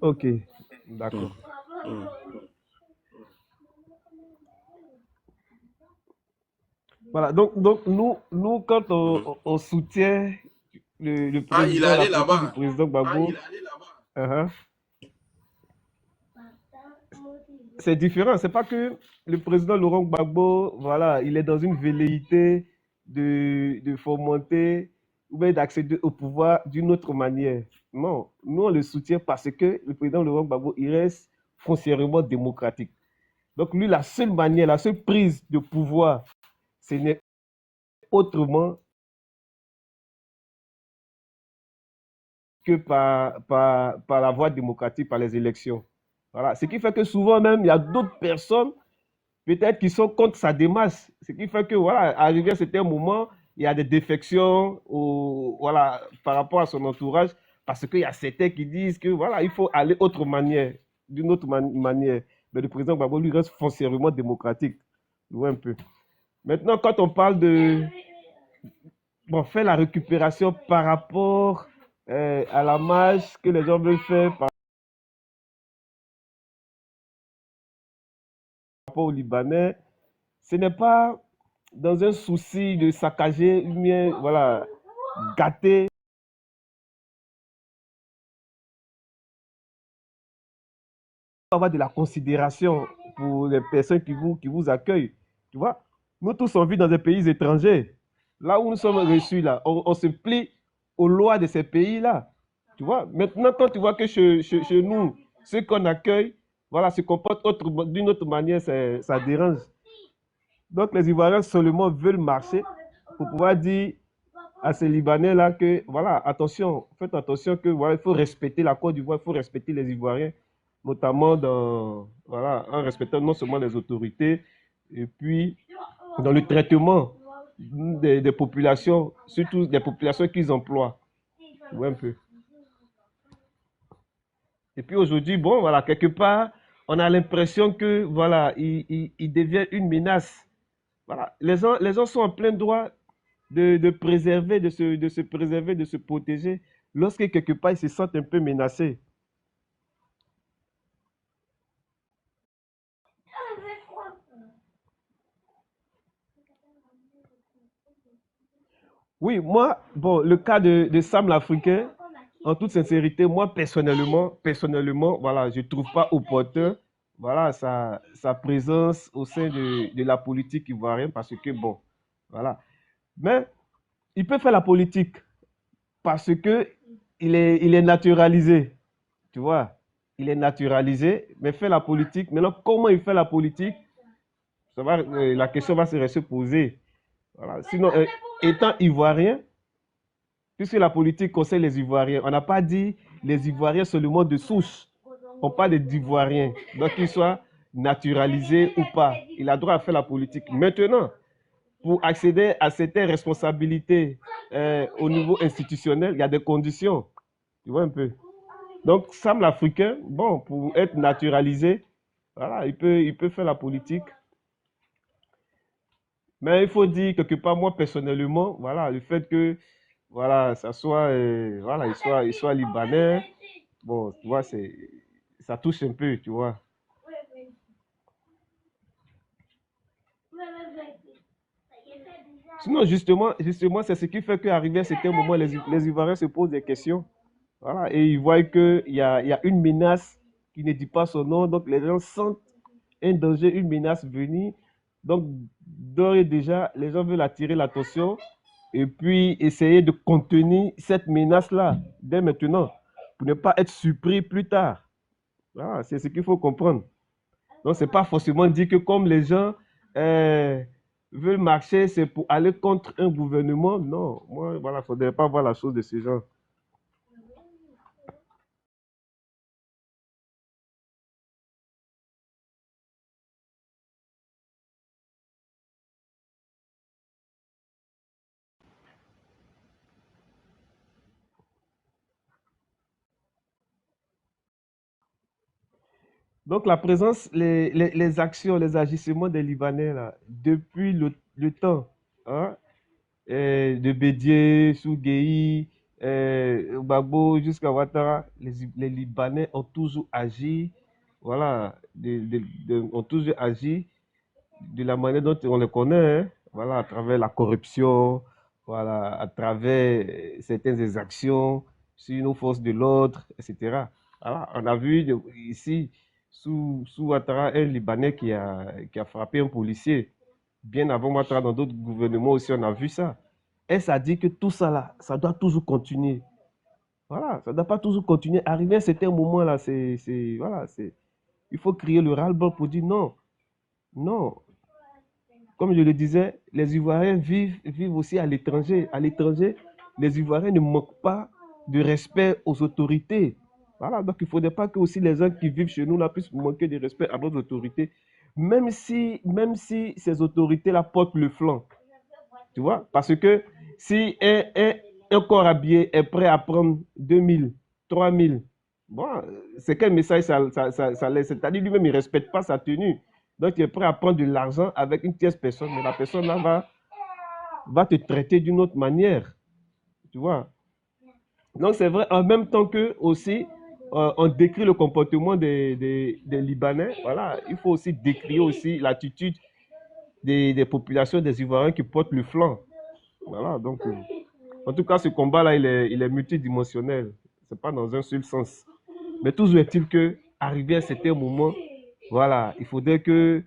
Ok, Hmm, d'accord. hmm. Voilà, donc nous quand on soutient le Ah, il est président, la allé politique du là-bas. président Gbagbo, uh-huh, c'est différent. C'est pas que le président Laurent Gbagbo, voilà, il est dans une velléité de fomenter ou bien d'accéder au pouvoir d'une autre manière. Non, nous on le soutient parce que le président Laurent Gbagbo, il reste foncièrement démocratique. Donc lui, la seule manière, la seule prise de pouvoir, ce n'est autrement que par la voie démocratique, par les élections. Voilà. Ce qui fait que souvent même, il y a d'autres personnes, peut-être, qui sont contre sa démarche. Ce qui fait que, voilà, arrivé à un certain moment, il y a des défections voilà, par rapport à son entourage, parce qu'il y a certains qui disent que, voilà, il faut aller autre manière, d'une autre manière. Mais le président Gbagbo, lui, reste foncièrement démocratique. Loin un peu. Maintenant, quand on parle de bon, faire la récupération par rapport à la marche que les gens veulent faire par rapport aux Libanais, ce n'est pas dans un souci de saccager, bien, voilà, gâter, avoir de la considération pour les personnes qui vous accueillent. Tu vois, nous tous on vit dans des pays étrangers. Là où nous sommes reçus, là, on se plie aux lois de ces pays-là. Tu vois, maintenant, quand tu vois que chez nous, ceux qu'on accueille, voilà, se comportent d'une autre manière, ça dérange. Donc, les Ivoiriens seulement veulent marcher pour pouvoir dire à ces Libanais-là que, voilà, attention, faites attention que, voilà, il faut respecter la Côte d'Ivoire, il faut respecter les Ivoiriens, notamment voilà, en respectant non seulement les autorités, et puis dans le traitement des populations, surtout des populations qu'ils emploient. Ouais, un peu. Et puis aujourd'hui, bon, voilà, quelque part, on a l'impression que, voilà, il devient une menace. Voilà, les gens sont en plein droit de préserver, de se préserver, de se protéger, lorsque quelque part, ils se sentent un peu menacés. Oui, moi, bon, le cas de Sam l'Africain, en toute sincérité, moi, personnellement, voilà, je ne trouve pas opportun, voilà, sa présence au sein de la politique ivoirienne parce que, bon, voilà. Mais il peut faire la politique parce que il est naturalisé, tu vois. Il est naturalisé, mais fait la politique. Maintenant, comment il fait la politique? La question va se poser. Voilà. Sinon, étant ivoirien, puisque la politique concerne les Ivoiriens, on n'a pas dit les Ivoiriens seulement de souche. On parle d'Ivoiriens. Donc, qu'ils soient naturalisés ou pas. Il a droit à faire la politique. Maintenant, pour accéder à certaines responsabilités au niveau institutionnel, il y a des conditions. Tu vois un peu. Donc, Sam l'Africain, bon, pour être naturalisé, voilà, il peut faire la politique. Mais il faut dire quelque part, moi personnellement, voilà, le fait que, voilà, ça soit, voilà, il soit libanais, bon, tu vois, ça touche un peu, tu vois. Sinon, justement, c'est ce qui fait qu'arrivé à certains moments, les Ivoiriens se posent des questions. Voilà, et ils voient qu'il y a une menace qui ne dit pas son nom, donc les gens sentent un danger, une menace venir. Donc, d'ores et déjà, les gens veulent attirer l'attention et puis essayer de contenir cette menace-là dès maintenant pour ne pas être surpris plus tard. Voilà, c'est ce qu'il faut comprendre. Donc, ce n'est pas forcément dit que comme les gens veulent marcher, c'est pour aller contre un gouvernement. Non, moi, voilà, il ne faudrait pas voir la chose de ces gens. Donc, la présence, les actions, les agissements des Libanais, là, depuis le temps, hein, de Bédié, Sougueï, Gbagbo jusqu'à Ouattara, les Libanais ont toujours agi, voilà, ont toujours agi de la manière dont on les connaît, hein, voilà, à travers la corruption, voilà, à travers certaines exactions sur nos forces de l'ordre, etc. Voilà, on a vu ici, sous Ouattara, un Libanais qui a frappé un policier. Bien avant Ouattara, dans d'autres gouvernements aussi, on a vu ça. Et ça dit que tout ça là, ça doit toujours continuer. Voilà, ça ne doit pas toujours continuer. Arrivé à un certain moment là, voilà, il faut crier le ras-le-bol pour dire non, non. Comme je le disais, les Ivoiriens vivent aussi à l'étranger. À l'étranger, les Ivoiriens ne manquent pas de respect aux autorités. Voilà, donc il ne faudrait pas que aussi les gens qui vivent chez nous là puissent manquer de respect à nos autorités, même si ces autorités-là portent le flanc. Tu vois, parce que si un corps habillé est prêt à prendre 2000, 3000, bon, c'est quel message ça laisse? C'est-à-dire lui-même, il ne respecte pas sa tenue. Donc, il est prêt à prendre de l'argent avec une tierce personne, mais la personne là va te traiter d'une autre manière. Tu vois. Donc, c'est vrai, en même temps que aussi, on décrit le comportement des Libanais, voilà, il faut aussi décrire aussi l'attitude des populations des Ivoiriens qui portent le flanc. Voilà, donc, en tout cas, ce combat-là, il est multidimensionnel. Ce n'est pas dans un seul sens. Mais toujours est-il que, arrivé à certains moments, voilà, il faudrait que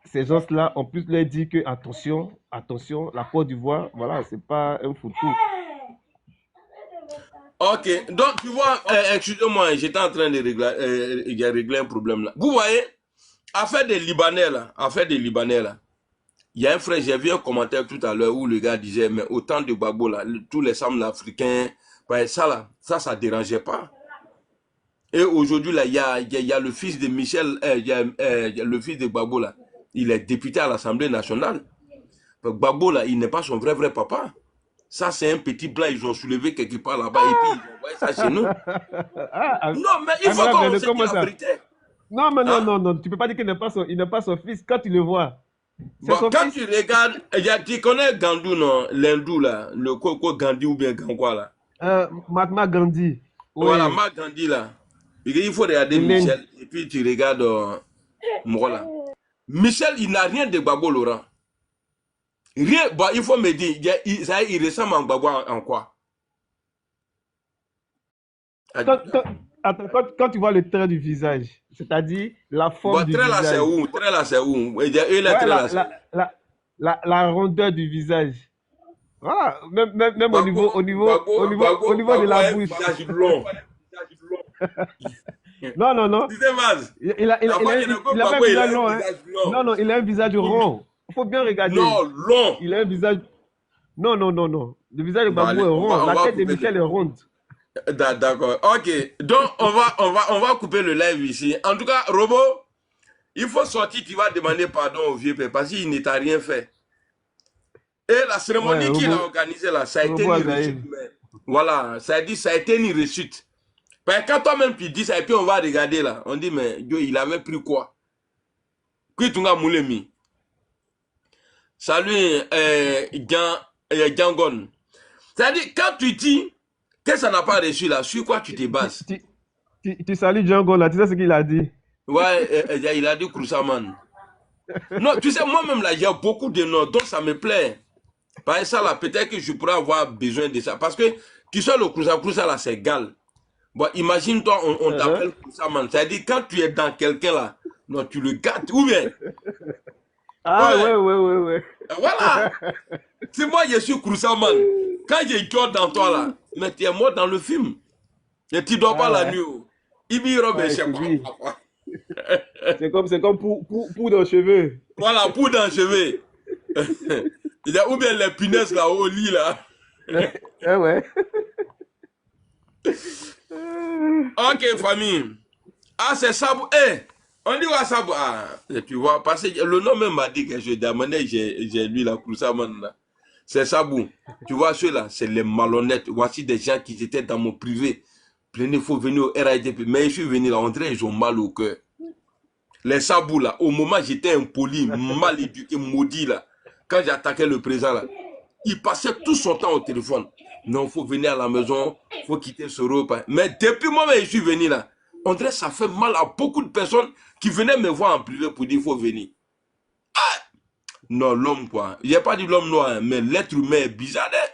ces gens-là, on puisse leur dire que, attention, attention, la Côte d'Ivoire, voilà, c'est pas un foutu. Ok, donc tu vois, excusez-moi, j'étais en train de régler un problème là. Vous voyez, affaire des Libanais là, il y a un frère, j'ai vu un commentaire tout à l'heure où le gars disait, mais autant de Gbagbo là, tous les Sam africains, ça là, ça dérangeait pas. Et aujourd'hui là, il y a le fils de Michel, il y a le fils de Gbagbo là, il est député à l'Assemblée nationale. Gbagbo là, il n'est pas son vrai papa. Ça, c'est un petit blanc, ils ont soulevé quelque part là-bas et puis ils ont envoyé ça chez nous. Non, mais il faut qu'on se dise la vérité. Non, mais non, tu ne peux pas dire qu'il n'est pas son fils quand tu le vois. Bon, quand tu regardes, tu connais Gandhi, non? L'hindou là, le Koko Gandhi ou bien Gangwa là. Mahatma Gandhi. Voilà, Mahatma Gandhi là. Il faut regarder Michel et puis tu regardes moi là. Michel, il n'a rien de Gbagbo Laurent. Rien, bon, il faut me dire, il ressemble à Gbagbo en quoi? Quand tu vois le trait du visage, c'est-à-dire la forme du visage. Trait là, c'est où? La rondeur du visage. Voilà, même au niveau de la bouche. Long. Non. Il a un visage long, hein. Non, il a un visage rond. Il faut bien regarder. Non, long. Il a un visage... Non. Le visage de Gbagbo est rond, la tête de Michel est ronde. D'accord. Ok. Donc, on va couper le live ici. En tout cas, Robot, il faut sortir, tu vas demander pardon au vieux père parce qu'il ne t'a rien fait. Et la cérémonie qu'il a organisée là, ça a été une réussite. Voilà, ça a été une réussite. Parce que quand toi-même tu dis ça, et puis on va regarder là, on dit, mais Dieu, il avait pris quoi? Qui tu as moulé? Salut, Gangon. C'est-à-dire, quand tu dis que ça n'a pas reçu là, sur quoi tu te bases? Tu salues Django là, tu sais ce qu'il a dit? Ouais, il a dit Krousaman. Non, tu sais, moi-même là, il y a beaucoup de noms, donc ça me plaît. Par ça là, peut-être que je pourrais avoir besoin de ça. Parce que, tu sais, le Krousa là, c'est Gal. Bon, imagine-toi, on t'appelle Krousaman. C'est-à-dire, quand tu es dans quelqu'un là, non, tu le gâtes, ou bien. Ah ouais. Voilà. C'est moi, je suis Krousaman. Quand j'ai cœur dans toi là, mais tu es mort dans le film. Et tu ne dors pas la nuit. C'est comme pour dans les cheveux. Voilà, pour dans les cheveux. Il y a ou bien les punaises là au lit là. Ouais. Ok, famille. Ah, c'est Sabou. On dit quoi Sabou? Ah, tu vois, parce que le nom même m'a dit que je demandais, j'ai lu la Krousaman là. C'est Sabou. Tu vois, ceux-là, c'est les malhonnêtes. Voici des gens qui étaient dans mon privé. Il faut venir au RADP. Mais je suis venu là, on dirait qu'ils ont mal au cœur. Les Sabou là, au moment où j'étais impoli, mal éduqué, maudit là, quand j'attaquais le président là, il passait tout son temps au téléphone. Non, il faut venir à la maison, il faut quitter ce repas. Mais depuis moi, je suis venu là, on dirait que ça fait mal à beaucoup de personnes qui venaient me voir en privé pour dire qu'il faut venir. Ah! Non, l'homme quoi. Il n'y a pas dit l'homme noir, hein, mais l'être humain est bizarre. Hein?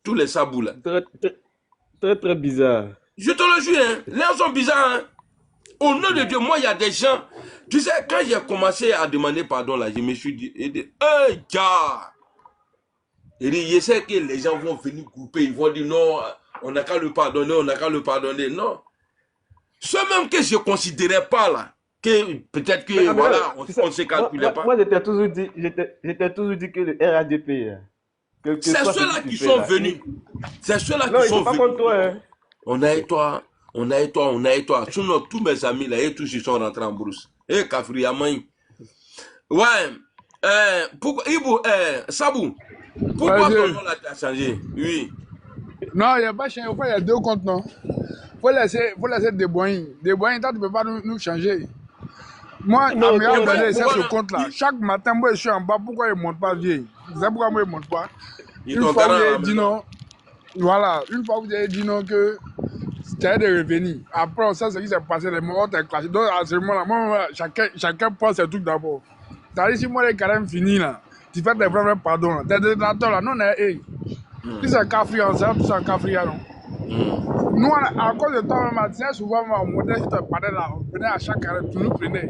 Tous les Sabou là. Très bizarre. Je te le jure, hein, les gens sont bizarres. Hein? Au nom de Dieu, moi, il y a des gens. Tu sais, quand j'ai commencé à demander pardon là, je me suis dit, gars. Je sais que les gens vont venir couper, ils vont dire non, on n'a qu'à le pardonner, non. Ce même que je ne considérais pas là, que peut-être que voilà, on ne se calculait pas. Moi, j'étais toujours dit que le RADP. C'est ceux-là qui sont venus. C'est ceux-là qui sont venus. Contre toi, hein. On a eu toi. Sinon, tous mes amis là, et tous ils sont rentrés en brousse. Et Kafri Yamaï. Ouais. Pourquoi, Ibu, Sabou, pourquoi ton nom là t'as changé? Oui. Non, il n'y a pas changé. Il y a deux comptes, non. Faut laisser Deboigny. Deboigny, toi, tu ne peux pas nous changer. Moi, Améa Belé, c'est ce compte-là. Chaque matin, moi, je suis en bas. Pourquoi il ne monte pas vieille? Vous savez pourquoi moi, il ne monte pas? Une fois, vous avez dit non. Voilà. Une fois, vous avez dit non que c'était de revenir. Après, on sait ce qui s'est passé. Les morts ont classé. Donc, à ce moment-là, moi, chacun pense ses trucs d'abord. C'est-à-dire, si moi, les carèmes finis, là, tu fais des vrais pardons. Tes détracteurs, là, non, si c'est un café, on sait, c'est un café, non. Nous, à cause de toi, on souvent, on montait sur ton panel là, on prenait à chaque carré, tu nous prenais.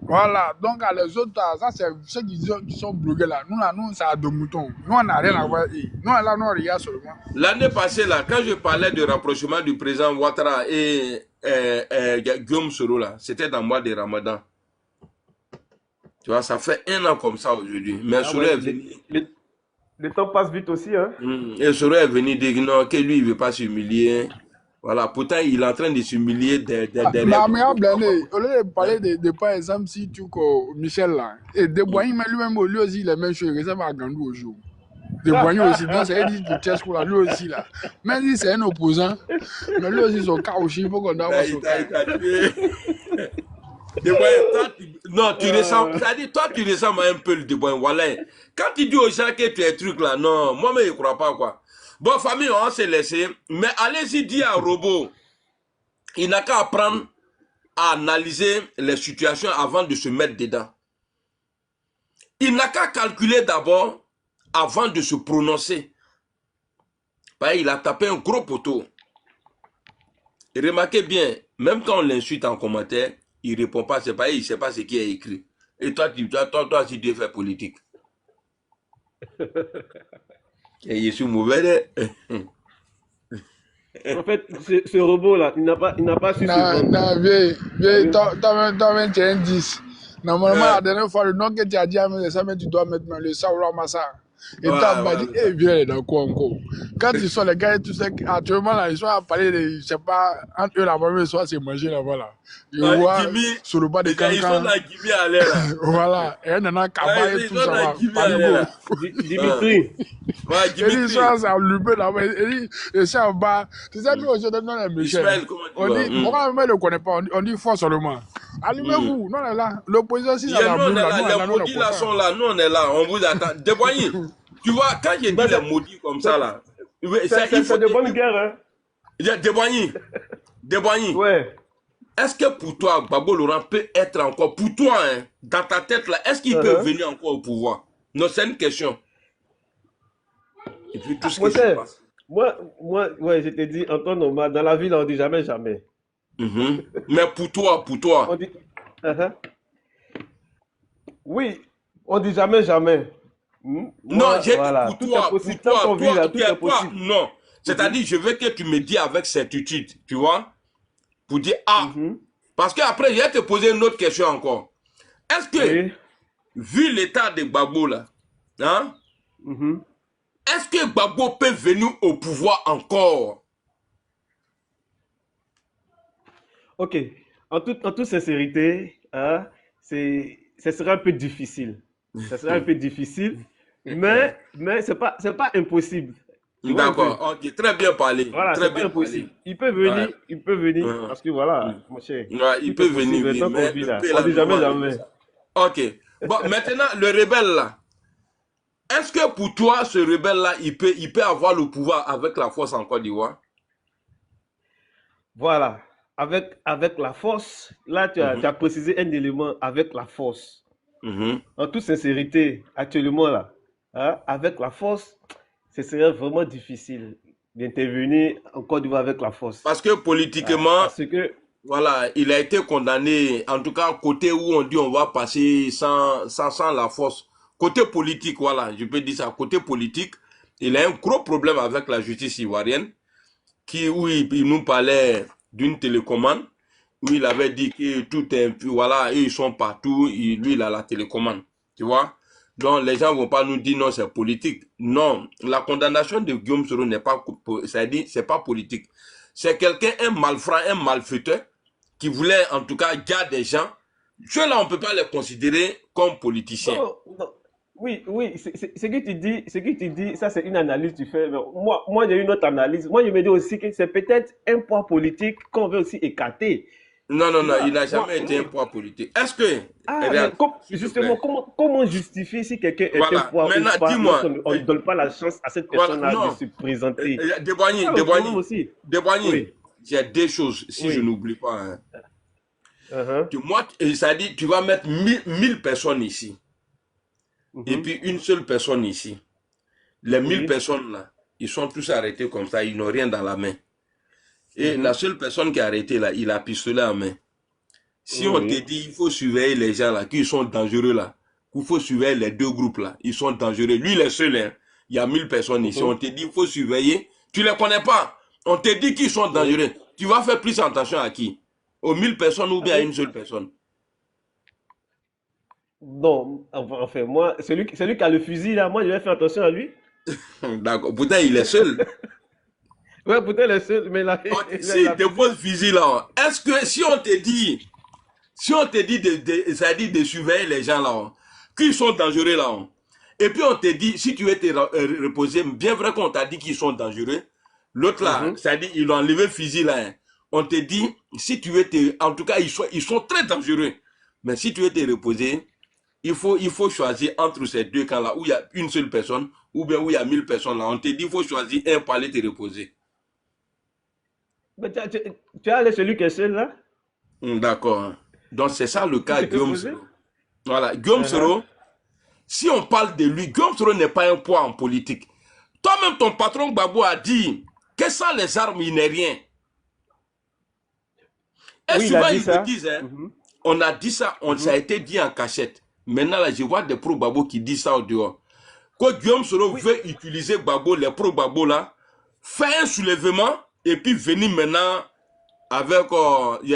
Voilà, donc à les autres, ça c'est ceux qui sont bloqués là. Nous, c'est à deux moutons. Nous, on n'a rien à voir. Nous, là, nous, on regarde seulement. L'année passée, là, quand je parlais de rapprochement du président Ouattara et Guillaume Soro, là, c'était dans le mois de Ramadan. Tu vois, ça fait 1 an comme ça aujourd'hui. Mais Soro est venu. Le temps passe vite aussi, hein. Et Soro est venu dire non, que lui, il ne veut pas s'humilier. Voilà, pourtant, il est en train de s'humilier derrière. Mais au lieu de parler de par exemple, si tu connais Michel là, et Deboigny, mais lui-même, lui aussi, il est même chose, il réserve à Gandou au jour. Deboigny aussi, donc c'est dit pour Tchesco là, lui aussi là. Même si c'est un opposant, mais lui aussi, son cas aussi, il faut qu'on doit avoir son cas. Non, tu ressens, c'est-à-dire, toi, tu ressens un peu le Deboigny, voilà. Quand tu dis aux gens que tu es truc là, non, moi-même, je ne crois pas quoi. Bon, famille, on s'est laissé. Mais allez-y dire à Robot, il n'a qu'à apprendre à analyser les situations avant de se mettre dedans. Il n'a qu'à calculer d'abord avant de se prononcer. Il a tapé un gros poteau. Et remarquez bien, même quand on l'insulte en commentaire, il ne répond pas, c'est pas, il ne sait pas ce qui est écrit. Et toi, si tu fais politique. Et je suis mauvais. En fait, ce robot-là, il n'a pas su se vendre. Non, viens, toi-même, tu es un 10. Normalement, la dernière fois, le nom que tu as dit à mes ça, mais tu dois mettre le Saoula Massa. Et t'as m'a dit, eh, viens dans quoi encore? Quand ils sont les gars, tu sais qu'actuellement, là, ils sont à parler de, je sais pas, entre eux, la première soir, c'est manger là-bas, là. Je vois sur le bas de Cancan. Ils sont dans Gibi à l'air, là. Voilà. Et un nana Kaba et tout ça, va. Dimitri. Ouais, Dimitri. Et ils sont allumés là-bas. Et c'est en bas. Tu sais, nous, aujourd'hui, non, les méchants. On dit, pourquoi même ne connaît pas? On dit fort seulement. Allumez-vous. Non, là, l'opposition, si ça va nous, les maudits là sont là. Nous, on est là. On vous attend. Deboigny. Tu vois, quand j'ai dit les maudits comme ça, là, c'est de bonne guerre, hein. Deboigny. Ouais. Est-ce que pour toi, Gbagbo Laurent peut être encore, pour toi, hein, dans ta tête, là, est-ce qu'il peut venir encore au pouvoir? Non, c'est une question. Et puis tout ce qui se passe. Moi, ouais, je te dis, Antoine, dans la vie, là, on dit jamais, jamais. Mais pour toi. On dit... Oui, on dit jamais, jamais. Non, j'ai dit pour toi, tout est possible. Non, c'est-à-dire, je veux que tu me dis avec certitude, tu vois, pour dire, parce qu'après, je vais te poser une autre question encore. Est-ce que, vu l'état de Gbagbo, là, hein, est-ce que Gbagbo peut venir au pouvoir encore? Ok, en toute sincérité, hein, ce serait un peu difficile. Ça serait un peu difficile, mais c'est pas impossible. D'accord, ok, très bien parlé. Voilà, c'est pas impossible. Il peut venir, parce que voilà, mon cher. Ouais, il peut venir, mais on dit jamais, jamais. Ok, bon, maintenant, le rebelle là, est-ce que pour toi, ce rebelle là, il peut avoir le pouvoir avec la force en Côte d'Ivoire? Voilà, avec la force, là, tu as précisé un élément, avec la force. En toute sincérité, actuellement là, hein, avec la force, ce serait vraiment difficile d'intervenir en Côte d'Ivoire avec la force. Parce que politiquement, voilà, il a été condamné, en tout cas côté où on dit on va passer sans la force. Côté politique, voilà, je peux dire ça, côté politique, il a un gros problème avec la justice ivoirienne, où il nous parlait d'une télécommande, où il avait dit que tout est, voilà, ils sont partout, lui, il a la télécommande, tu vois. Donc, les gens ne vont pas nous dire non, c'est politique. Non, la condamnation de Guillaume Soro n'est pas, c'est-à-dire, c'est pas politique. C'est quelqu'un, un malfrat, un malfaiteur, qui voulait, en tout cas, garder des gens. Ceux-là, on ne peut pas les considérer comme politiciens. Non. Oui, ce que tu dis, ça c'est une analyse que tu fais. Mais moi j'ai une autre analyse. Moi, je me dis aussi que c'est peut-être un poids politique qu'on veut aussi écarter. Non, il n'a jamais été un poids politique. Est-ce que... justement, comment justifier si quelqu'un est un poids politique? Maintenant, dis-moi... On ne donne pas la chance à cette personne-là de se présenter. Deboigny, il y a deux choses, si je n'oublie pas. Moi, ça dit, tu vas mettre 1000 personnes ici. Et puis une seule personne ici. Les 1000 personnes là, ils sont tous arrêtés comme ça, ils n'ont rien dans la main. Et la seule personne qui est arrêtée là, il a pistolet en main. Si on te dit, il faut surveiller les gens là, qui sont dangereux là, qu'il faut surveiller les deux groupes là, ils sont dangereux. Lui, il est seul, hein. Il y a 1000 personnes ici. On te dit, il faut surveiller. Tu ne les connais pas. On te dit qu'ils sont dangereux. Tu vas faire plus attention à qui? Aux 1000 personnes ou bien à une seule personne? Non, enfin, moi, celui qui a le fusil là, moi je vais faire attention à lui. D'accord, pourtant il est seul. Ouais, pourtant il est seul, mais là. Si il dépose le fusil là, est-ce que si on te dit de surveiller les gens là, qu'ils sont dangereux là, et puis on te dit, si tu veux te reposer, bien vrai qu'on t'a dit qu'ils sont dangereux, l'autre là, c'est-à-dire ils ont enlevé le fusil là, on te dit, si tu veux en tout cas ils sont très dangereux, mais si tu veux te reposer, il faut choisir entre ces deux camps-là, où il y a une seule personne, ou bien où il y a 1000 personnes là. On te dit, il faut choisir un pour aller te reposer. Mais tu as allé celui qui est seul là? D'accord. Donc c'est ça le cas de Guillaume Soro. Voilà, Guillaume Soro, si on parle de lui, Guillaume Soro n'est pas un poids en politique. Toi-même, ton patron Gbagbo a dit que sans les armes, il n'est rien. Et souvent, ils me disent, on a dit ça, ça a été dit en cachette. Maintenant, là, je vois des pro-Gbagbo qui disent ça au dehors. Quand Guillaume Soro veut utiliser Gbagbo, les pro-Gbagbo là, faire un soulèvement et puis venir maintenant avec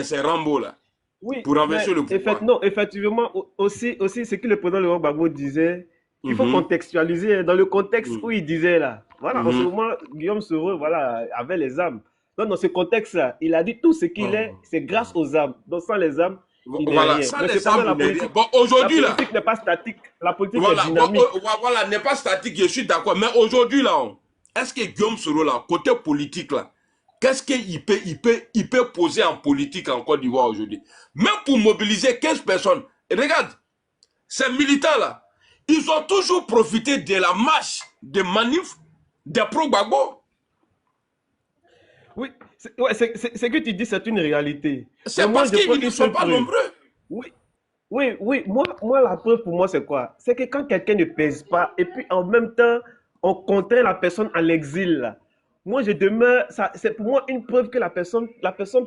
ces Rambo là. Oui, pour renverser le pouvoir. Non, effectivement, aussi ce que le président Laurent Gbagbo disait, Il faut contextualiser dans le contexte où il disait là. Voilà, en ce moment, Guillaume Soro, voilà, avait les âmes. Donc, dans ce contexte-là, il a dit tout ce qu'il est, c'est grâce aux âmes. Donc, sans les âmes, il n'est voilà, rien. sans Mais les c'est pas âmes, la il n'est rien. politique. Bon, aujourd'hui, La là. politique n'est pas statique, la politique Voilà, est dynamique. voilà, n'est pas statique, je suis d'accord. Mais aujourd'hui, là, est-ce que Guillaume Soro, là, côté politique, là, qu'est-ce qu'il peut poser en politique en Côte d'Ivoire aujourd'hui? Même pour mobiliser 15 personnes. Et regarde, ces militants-là, ils ont toujours profité de la marche, des manifs, des pro-Gbagbo. Oui, ce que tu dis, c'est une réalité. C'est parce qu'ils ne sont pas nombreux. Oui. Moi, la preuve pour moi, c'est quoi? C'est que quand quelqu'un ne pèse pas, et puis en même temps, on contraint la personne à l'exil. Moi, je demeure. C'est pour moi une preuve que la personne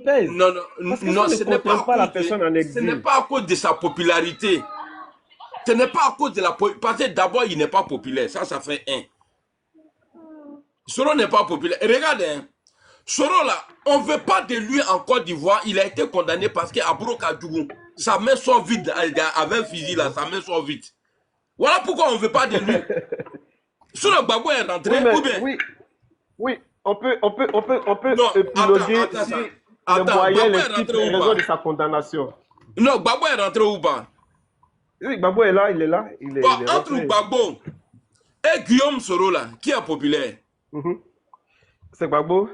pèse. Non, ce n'est pas la personne en exil. Ce n'est pas à cause de sa popularité. Ce n'est pas à cause de la popularité. Parce que d'abord, il n'est pas populaire. Ça fait un. Soro n'est pas populaire. Regarde, hein. Soro là, on ne veut pas de lui en Côte d'Ivoire. Il a été condamné parce qu'à Brokadougou, sa main sort vide avec un fusil là, sa main sort vide. Voilà pourquoi on ne veut pas de lui. Soro Gbagbo est rentré, ou bien... Oui, on peut épiloguer sur les moyens, les types, les raisons de sa condamnation. Non, Gbagbo est rentré ou pas? Oui, Gbagbo est là, il est là. Il est entre Gbagbo et Guillaume Soro là, qui est populaire? C'est Gbagbo.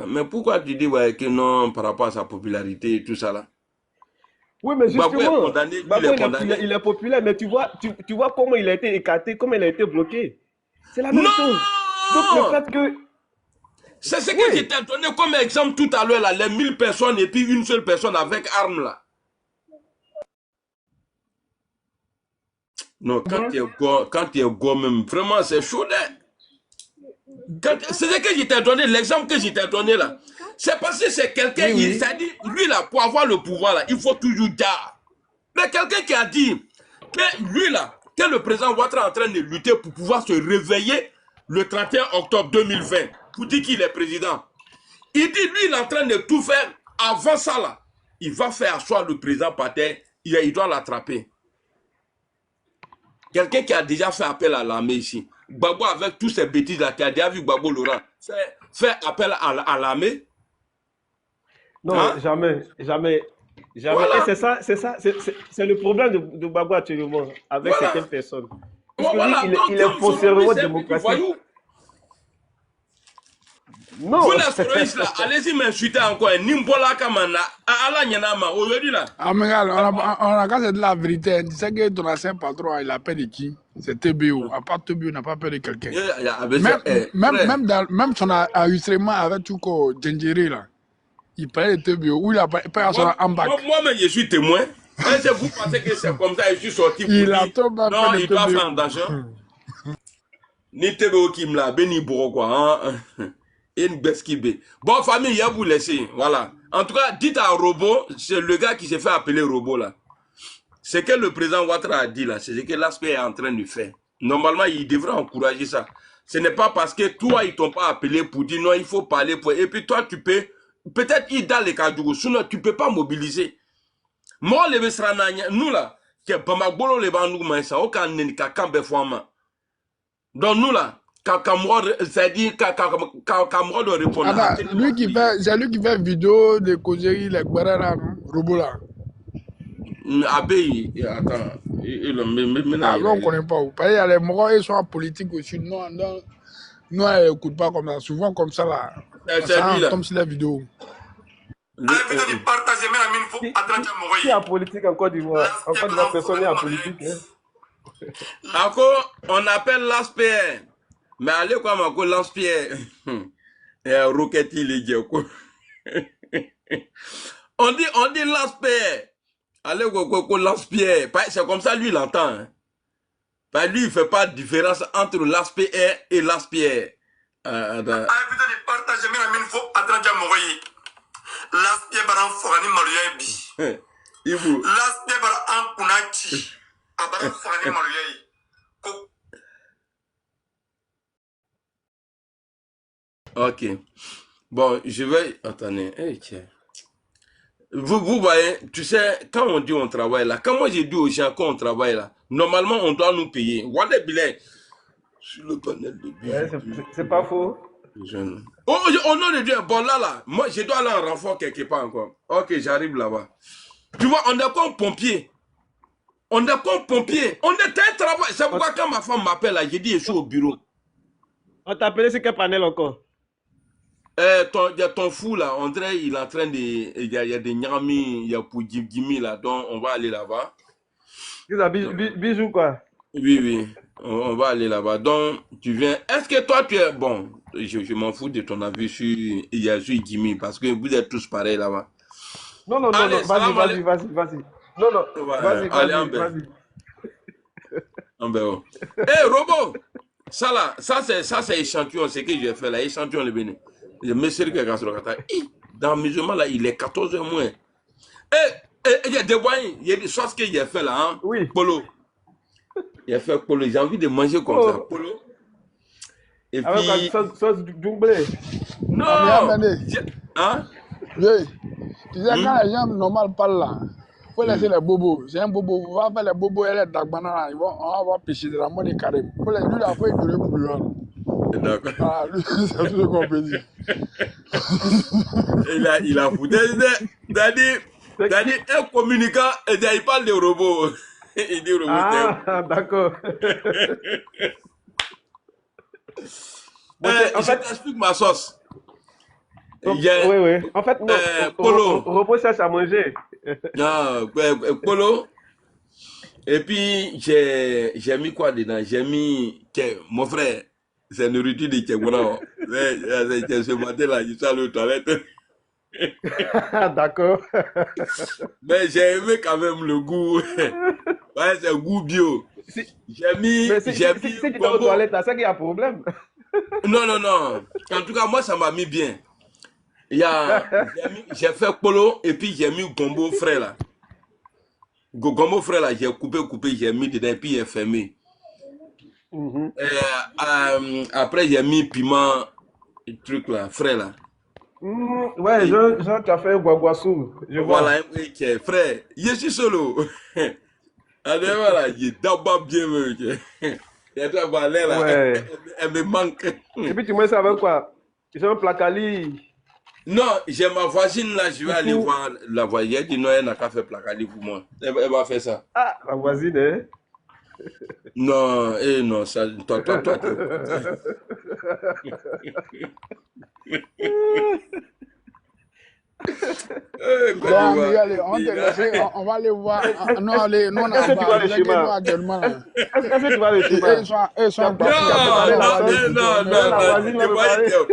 Mais pourquoi tu dis ouais, que non par rapport à sa popularité et tout ça là? Oui, mais justement, Gbagbo il est populaire, mais tu vois comment il a été écarté, comment il a été bloqué. C'est la même chose. Donc le fait que... C'est ce que je t'ai donné comme exemple tout à l'heure là, les 1000 personnes et puis une seule personne avec arme là. Non, quand tu es go même, vraiment c'est chaud là. C'est ce que je t'ai donné, l'exemple que je t'ai donné là. C'est parce que c'est quelqu'un, il s'est dit, lui là, pour avoir le pouvoir là, il faut toujours dire. Mais quelqu'un qui a dit que lui là, que le président Ouattara est en train de lutter pour pouvoir se réveiller le 31 octobre 2020, pour dire qu'il est président. Il dit, lui, il est en train de tout faire. Avant ça là, il va faire asseoir le président par terre, il doit l'attraper. Quelqu'un qui a déjà fait appel à l'armée ici. Gbagbo avec tous ces bêtises là, tu as déjà vu Gbagbo Laurent faire appel à l'armée? Non, hein? Jamais. Voilà. Et c'est le problème de Gbagbo actuellement avec certaines personnes. Voilà. Il est foncièrement démocratique. Non. Vous les terroristes là, allez-y m'insulter encore. Nimbola Kamana, Allah Nyanama, aujourd'hui là. Amiral, on a quand c'est de la vérité. Tu sais que ton ancien patron, il a peur de qui? C'est TBO. À part TBO, il n'a pas peur de quelqu'un. Même son enregistrement avec tout quoi, Djendjeri là. Il parlait de TBO. Où il a peur à son embarque. Moi-même, je suis témoin. Est-ce que vous pensez que c'est comme ça, je suis sorti pour il a trop peur de TBO. Non, il doit faire attention. Ni TBO qui me l'a béni pour quoi. Bon, famille, il y a vous laisser. Voilà. En tout cas, dites à Robot, c'est le gars qui s'est fait appeler Robot là. Ce que le président Ouattara a dit là, c'est ce que l'aspect est en train de faire. Normalement, il devrait encourager ça. Ce n'est pas parce que toi, ils t'ont pas appelé pour dire non, il faut parler. Et puis toi, tu peux, peut-être il dans les cas du sinon tu peux pas mobiliser. Moi, les Besrananya, nous là, qui est pas ma bolo les bandou, mais ça, aucun n'est qu'à camber fois. Donc nous là, c'est-à-dire Kamro doit répondre. C'est lui qui fait vidéo de causerie, les Guerrera, Robot là. Abbé, attends, on ne connaît pas. Il y a les morts, ils sont en politique aussi. Non, ils n'écoutent pas comme ça. Souvent comme ça là. Ça tombe sur la vidéo. Qui est en politique en Côte d'Ivoire? En Côte d'Ivoire, personne n'est en politique. Encore, on appelle l'aspect. Mais allez quoi, ma lance-pierre. Roquette, il est dit quoi. On dit lance-pierre. Allez quoi, lance-pierre. C'est comme ça, lui, il entend. Hein. Lui, il ne fait pas de différence entre l'aspect et l'aspect. Ok. Bon, je vais... Attendez. Hey, tiens. Vous voyez, tu sais, quand on dit on travaille là, quand moi j'ai dit aux gens quand on travaille là, normalement on doit nous payer. Voilà, Bilay. Sur le panel de Ouais, c'est pas faux. Oh, au nom de Dieu, bon là, moi je dois aller en renfort quelque part encore. Ok, j'arrive là-bas. Tu vois, on est comme pompier. On est comme pompier. On est très travail. C'est pourquoi quand ma femme m'appelle là, j'ai dit je suis au bureau. On t'a appelé sur quel panel encore? Il y a ton fou là, on dirait il est en train de. Il y a des nyami, il y a pour Jimmy là, donc on va aller là-bas. Bisous quoi? Oui, on va aller là-bas. Donc, tu viens. Est-ce que toi tu es. Bon, je m'en fous de ton avis sur Jimmy parce que vous êtes tous pareils là-bas. Non, vas-y. Non, vas-y. Hé, Robot! Ça là, ça c'est échantillon, c'est que j'ai fait là, échantillon le bénin. Je me suis dit que dans le musulman là, il est 14h moins. Il y a des moyens, il y a des choses que j'ai fait là, hein? Oui. Polo. Il a fait polo, j'ai envie de manger comme ça, polo. Et puis. Sauce doublée. Non! Hein? Oui. Tu sais, quand les gens normaux parlent là, il faut laisser les bobos. C'est un bobo. On va faire les bobos et les dagbana. On va pêcher de la monnaie carrée. Pour les lui, là, il faut durer pour lui. D'accord. Ah, lui, c'est tout ce qu'on peut dire. Il a foutu. Dani, un communicant, il parle de robots. Il dit robot. Ah, d'accord. En fait, t'explique ma sauce. Oui. En fait, Polo. Robot cherche à manger. Polo. Et puis, j'ai mis quoi dedans? J'ai mis. Mon frère, c'est nourriture de Tchèquois. Ce matin là, je suis allé aux toilettes. D'accord. Mais j'ai aimé quand même le goût. Ouais, c'est un goût bio. J'ai mis. Si tu es aux toilettes, c'est qu'il y a problème. Non. En tout cas, moi, ça m'a mis bien. J'ai fait polo et puis j'ai mis gombo frais là. Gombo frais là, j'ai coupé, j'ai mis dedans et puis j'ai fermé. Après, j'ai mis piment, truc là, frais là. Ouais, genre, tu as fait guaguassou. Voilà, frère, je suis solo. Alors voilà, j'ai d'abord bien vu. Elle me manque. Et puis tu mets ça avec quoi? J'ai un placali. Non, j'ai ma voisine là, je vais aller voir la voisine. Elle dit non, elle n'a qu'à faire placali pour moi. Elle va faire ça. Ah, la voisine, hein? Non, non, ça, toi. On va aller voir. Non, on a actuellement. Est-ce que tu vas le chemin? Ils sont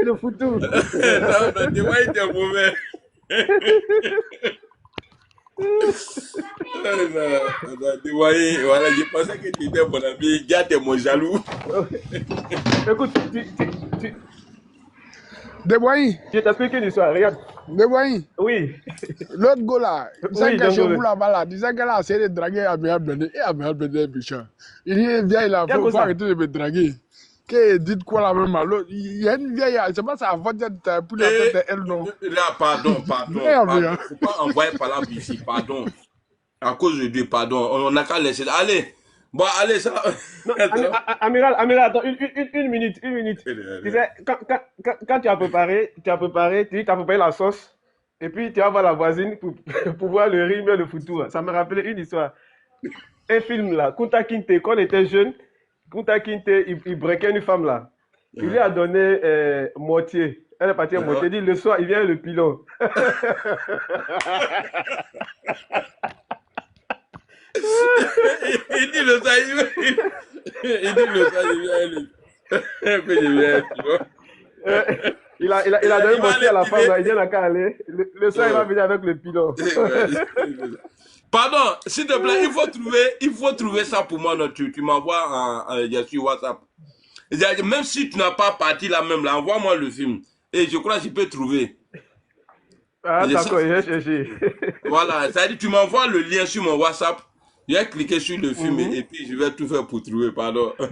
Le foutu. Non, tu vois, il était mauvais. Voilà, je pensais que tu étais mon ami. Gars, t'es mon jaloux. Écoute, Deboy. Je t'explique une histoire, regarde. Deboy. Oui. L'autre gars là, c'est que chez vous là-bas là, disait qu'elle a essayé de draguer Abia Blende. Et Abia Blende est méchant. Il dit, viens, il a faut arrêter de me draguer. Que dites quoi là même là? Il y a une vieille, c'est pas ça, pour la tête elle non. Là, pardon. Faut pas envoyer par là ici, pardon. À cause de Dieu, pardon. On n'a qu'à laisser. Allez. Bon, allez, ça. Non, Amiral, attends, une minute. Tu sais, quand tu as préparé, tu dis que tu as préparé la sauce, et puis tu vas voir la voisine pour voir le riz, mais le foutu. Ça me rappelait une histoire. Un film là, Kunta Kinte, quand on était jeune, Kunta Kinte, il breakait une femme là. Il lui a donné moitié. Elle est partie à moitié. Il dit, le soir, il vient le pilon. Il dit le ça, il vient, tu vois. Il a donné moitié à la femme, là, il vient à qu'à aller. Le soir, il va venir avec le pilon. Pardon, s'il te plaît, il faut trouver ça pour moi. Non, tu m'envoies sur WhatsApp. Même si tu n'as pas parti là même, là, envoie-moi le film. Et je crois que je peux trouver. Ah, d'accord, il va chercher. Voilà, c'est-à-dire tu m'envoies le lien sur mon WhatsApp. Je vais cliquer sur le film et puis je vais tout faire pour trouver, pardon. Bon,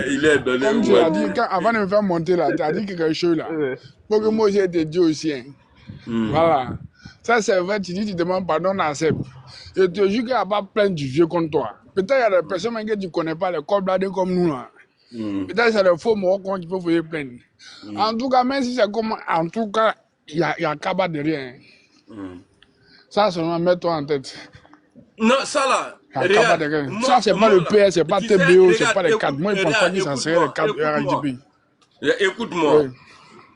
il est donné. Comme tu as dit, avant de me faire monter là, tu as dit quelque chose là. Pour que moi j'ai été Dieu aussi. Voilà. Ça, c'est vrai, tu dis, tu demandes pardon à Seb. Je te jure qu'il n'y a pas plein de vieux comme toi. Peut-être il y a des personnes que tu ne connais pas, les cold-blooded comme nous. Là. Peut-être c'est les faux Marocains qui peuvent faire plaindre. En tout cas, même si c'est comme. En tout cas, il y a Kaba derrière. Ça, seulement, mets-toi en tête. Non, ça là. Regarde, ça, c'est pas le PS, c'est pas TBO, c'est pas les cadres. Moi, je pense pas qu'ils s'en seraient les cadres RIGP. Écoute-moi.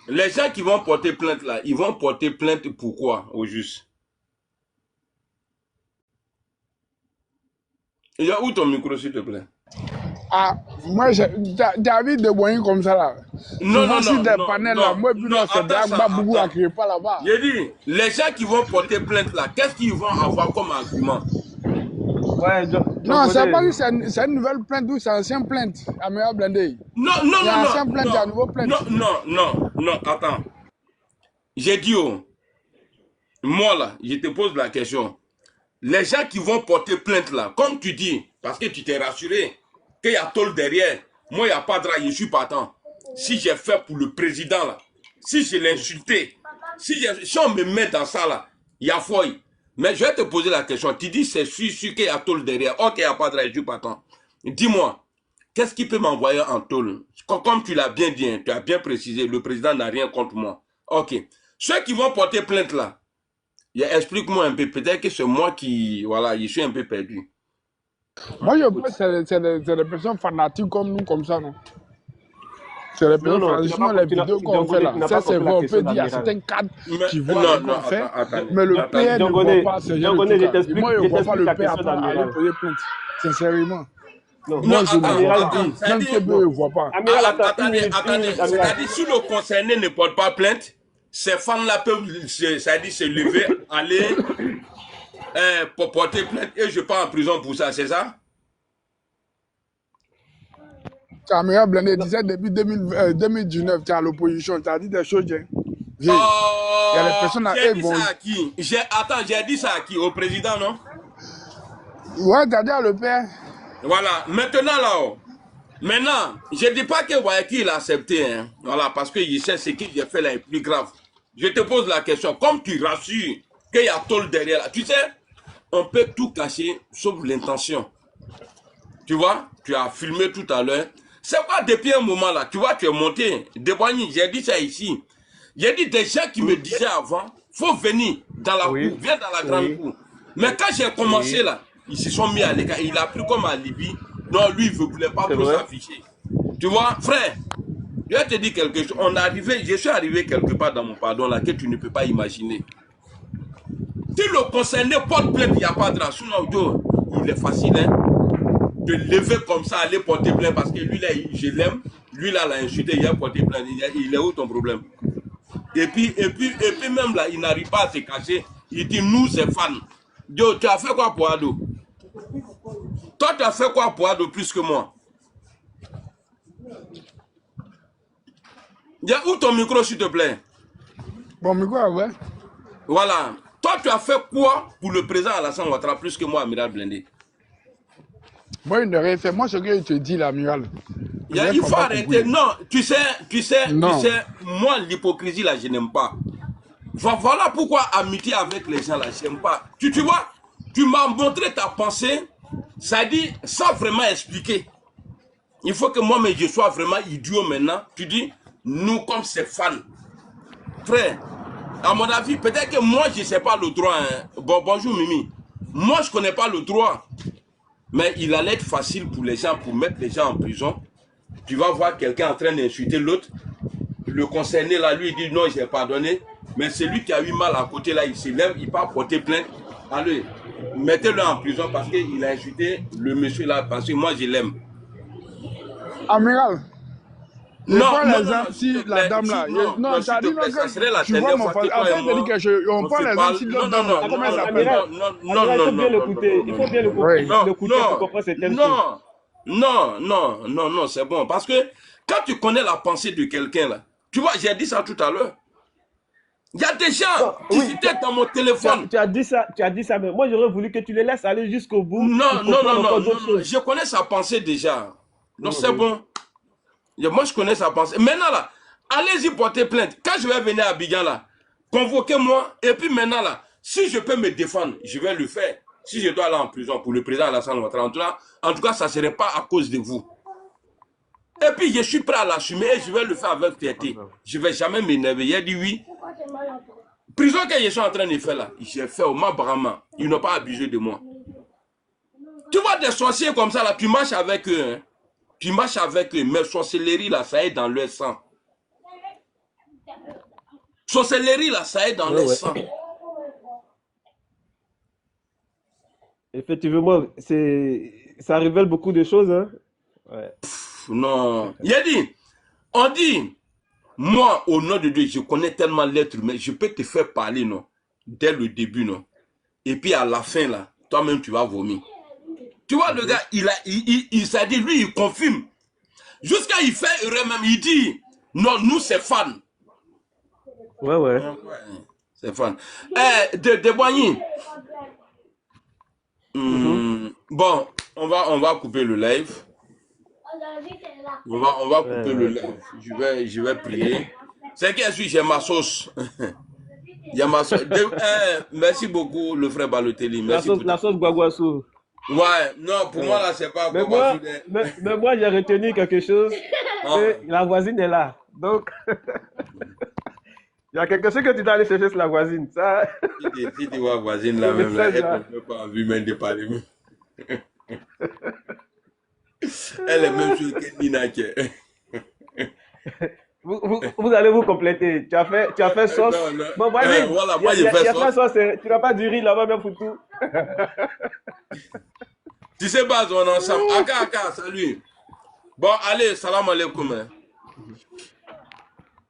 Les gens qui vont porter plainte là, ils vont porter plainte pourquoi au juste? Il y a où ton micro, s'il te plaît? Ah, moi, David de Boigny comme ça là. Non, non, non. Des panels là. Moi, puis non, c'est Bagbougou à créer pas là-bas. J'ai dit, les gens qui vont porter plainte là, qu'est-ce qu'ils vont avoir comme argument? Ouais, non, c'est pas que c'est une nouvelle plainte ou c'est une ancienne plainte. Améa Blendé. Non, non, non, non. Ancienne plainte, il y a une nouvelle plainte. Non, attends. J'ai dit, moi là, je te pose la question. Les gens qui vont porter plainte là, comme tu dis, parce que tu t'es rassuré, qu'il y a tôle derrière, moi il n'y a pas de drap, je suis partant. Si j'ai fait pour le président là, si je l'ai insulté, si on me met dans ça là, il y a folie. Mais je vais te poser la question. Tu dis c'est sûr qu'il y a tôle derrière. Ok, il n'y a pas de drap, je suis partant. Dis-moi, qu'est-ce qui peut m'envoyer en tôle? Comme tu l'as bien dit, tu as bien précisé, le président n'a rien contre moi. Ok. Ceux qui vont porter plainte là, explique-moi un peu. Peut-être que c'est moi qui, voilà, je suis un peu perdu. Moi, je pense que c'est des personnes fanatiques comme nous, comme ça, non? C'est les personnes fanatiques, les vidéos qu'on fait là. Ça, c'est vrai, on peut dire, il y a certains cadres qui voient ce qu'on fait, mais le père ne voit pas ce genre de trucs. Moi, je ne vois pas le père aller poser plainte, sincèrement. Non, même TBO ne voit pas. Attendez. C'est-à-dire, si le concerné ne porte pas plainte, ces fans-là peuvent se lever, aller pour porter plainte et je pars en prison pour ça, c'est ça? Améa Blendé disait depuis 2019, tu es à l'opposition, tu as dit des choses. Il y a des personnes à dit ça à qui? Attends, j'ai dit ça à qui? Au président, non? Ouais, tu as dit à le père. Voilà, maintenant là-haut. Maintenant, je ne dis pas que Wayaki il a accepté, hein. Voilà, parce qu'il sait ce qu'il a fait là est plus grave. Je te pose la question, comme tu rassures qu'il y a tôle derrière là, tu sais, on peut tout cacher sauf l'intention. Tu vois, tu as filmé tout à l'heure. C'est quoi depuis un moment là, tu vois, tu es monté. Deboigny, j'ai dit ça ici. J'ai dit des gens qui me disaient avant, faut venir dans la cour, viens dans la grande cour. Mais quand j'ai commencé là, ils se sont mis à l'écart. Il a pris comme à Libye. Non, lui, il ne voulait pas trop s'afficher. Tu vois, frère, je vais te dire quelque chose. Je suis arrivé quelque part dans mon pardon là que tu ne peux pas imaginer. Si le concerné porte plainte, il n'y a pas de raison. Il est facile, hein, de lever comme ça, aller porter plainte parce que lui là, je l'aime. Lui là, l'a insulté, il a porté plainte. Il est où ton problème? Et puis même là, il n'arrive pas à se cacher. Il dit, nous, c'est fans. Yo, tu as fait quoi pour Ado? Toi, tu as fait quoi pour Ado plus que moi? Où ton micro, s'il te plaît? Bon micro, ouais. Voilà. Toi, tu as fait quoi pour le président Alassane Ouattara plus que moi, Amiral Blendé? Moi, il ne rien fait. Moi, ce que je te dis, l'amiral. Il faut arrêter. Non, tu sais, moi, l'hypocrisie, là, je n'aime pas. Voilà pourquoi amitié avec les gens, là, je n'aime pas. Tu vois, tu m'as montré ta pensée, ça dit, sans vraiment expliquer. Il faut que moi, mais je sois vraiment idiot maintenant. Tu dis, nous, comme ces fans. Frère, à mon avis, peut-être que moi, je ne sais pas le droit. Hein. Bonjour, Mimi. Moi, je ne connais pas le droit. Mais il allait être facile pour les gens, pour mettre les gens en prison. Tu vas voir quelqu'un en train d'insulter l'autre. Le concerné, là, lui, il dit non, j'ai pardonné. Mais celui qui a eu mal à côté, là, il se lève, il part porter plainte. Allez, mettez-le en prison parce qu'il a insulté le monsieur là, parce que moi, je l'aime. Amiral. Non, si la dame là. Non, ça dit que serait la tu vois mon frère. Attends, je dis que on parle l'exemple si l'autre dame là. Comment elle s'appelle? Non. Il faut bien l'écouter pour comprendre certaines choses. Non, c'est bon. Parce que quand tu connais la pensée de quelqu'un là, tu vois, j'ai dit ça tout à l'heure. Il y a des gens qui étaient dans mon téléphone. Tu as dit ça, mais moi j'aurais voulu que tu les laisses aller jusqu'au bout. Non, je connais sa pensée déjà. Donc c'est bon. Moi je connais sa pensée. Maintenant là, allez-y porter plainte. Quand je vais venir à Abidjan là, Convoquez-moi. Et puis maintenant, là, si je peux me défendre, je vais le faire. Si je dois aller en prison pour le président Alassane Ouattara, en tout cas, ça ne serait pas à cause de vous. Et puis, je suis prêt à l'assumer et je vais le faire avec fierté. Je ne vais jamais m'énerver. Il a dit oui. Prison que je suis en train de faire là, j'ai fait au Mabrama. Ils n'ont pas abusé de moi. Tu vois des sorciers comme ça là, tu marches avec eux. Hein. Tu marches avec eux. Mais sorcellerie là, ça est dans leur sang. Sorcellerie là, ça est dans leur sang. Effectivement, ça révèle beaucoup de choses. Hein? Ouais. Non. Il a dit, on dit, moi, au nom de Dieu, je connais tellement l'être humain, je peux te faire parler, non, dès le début, non. Et puis à la fin, là, toi-même, tu vas vomir. Tu vois, le gars, il s'est dit, lui, il confirme. Jusqu'à il fait heureux même, il dit, non, nous, c'est fan. Ouais. C'est fan. De Boigny. Bon, on va couper le live. On va couper le live. Je vais prier. C'est que j'ai ma sauce. Il y a ma sauce. Merci beaucoup, le frère Balotelli. Merci la sauce Guaguassou. Ouais, non, pour moi, là, c'est pas Guaguassou. Mais moi, j'ai retenu quelque chose. La voisine est là. Donc, il y a quelque chose que tu dois aller chercher sur la voisine. Ça... Si tu vois la voisine là, même là, elle ne peut pas envie même de parler. Elle est même chose que Nina. Vous allez vous compléter. Tu as fait sauce. Non. Bon, vas-y. Voilà, moi j'ai fait sauce. Tu n'as pas du riz là-bas, même pour tout. Tu sais pas, on est ensemble. Aka, salut. Bon, allez, salam alaikum.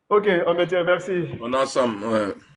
Ok, on me tient, merci. On est ensemble, ouais.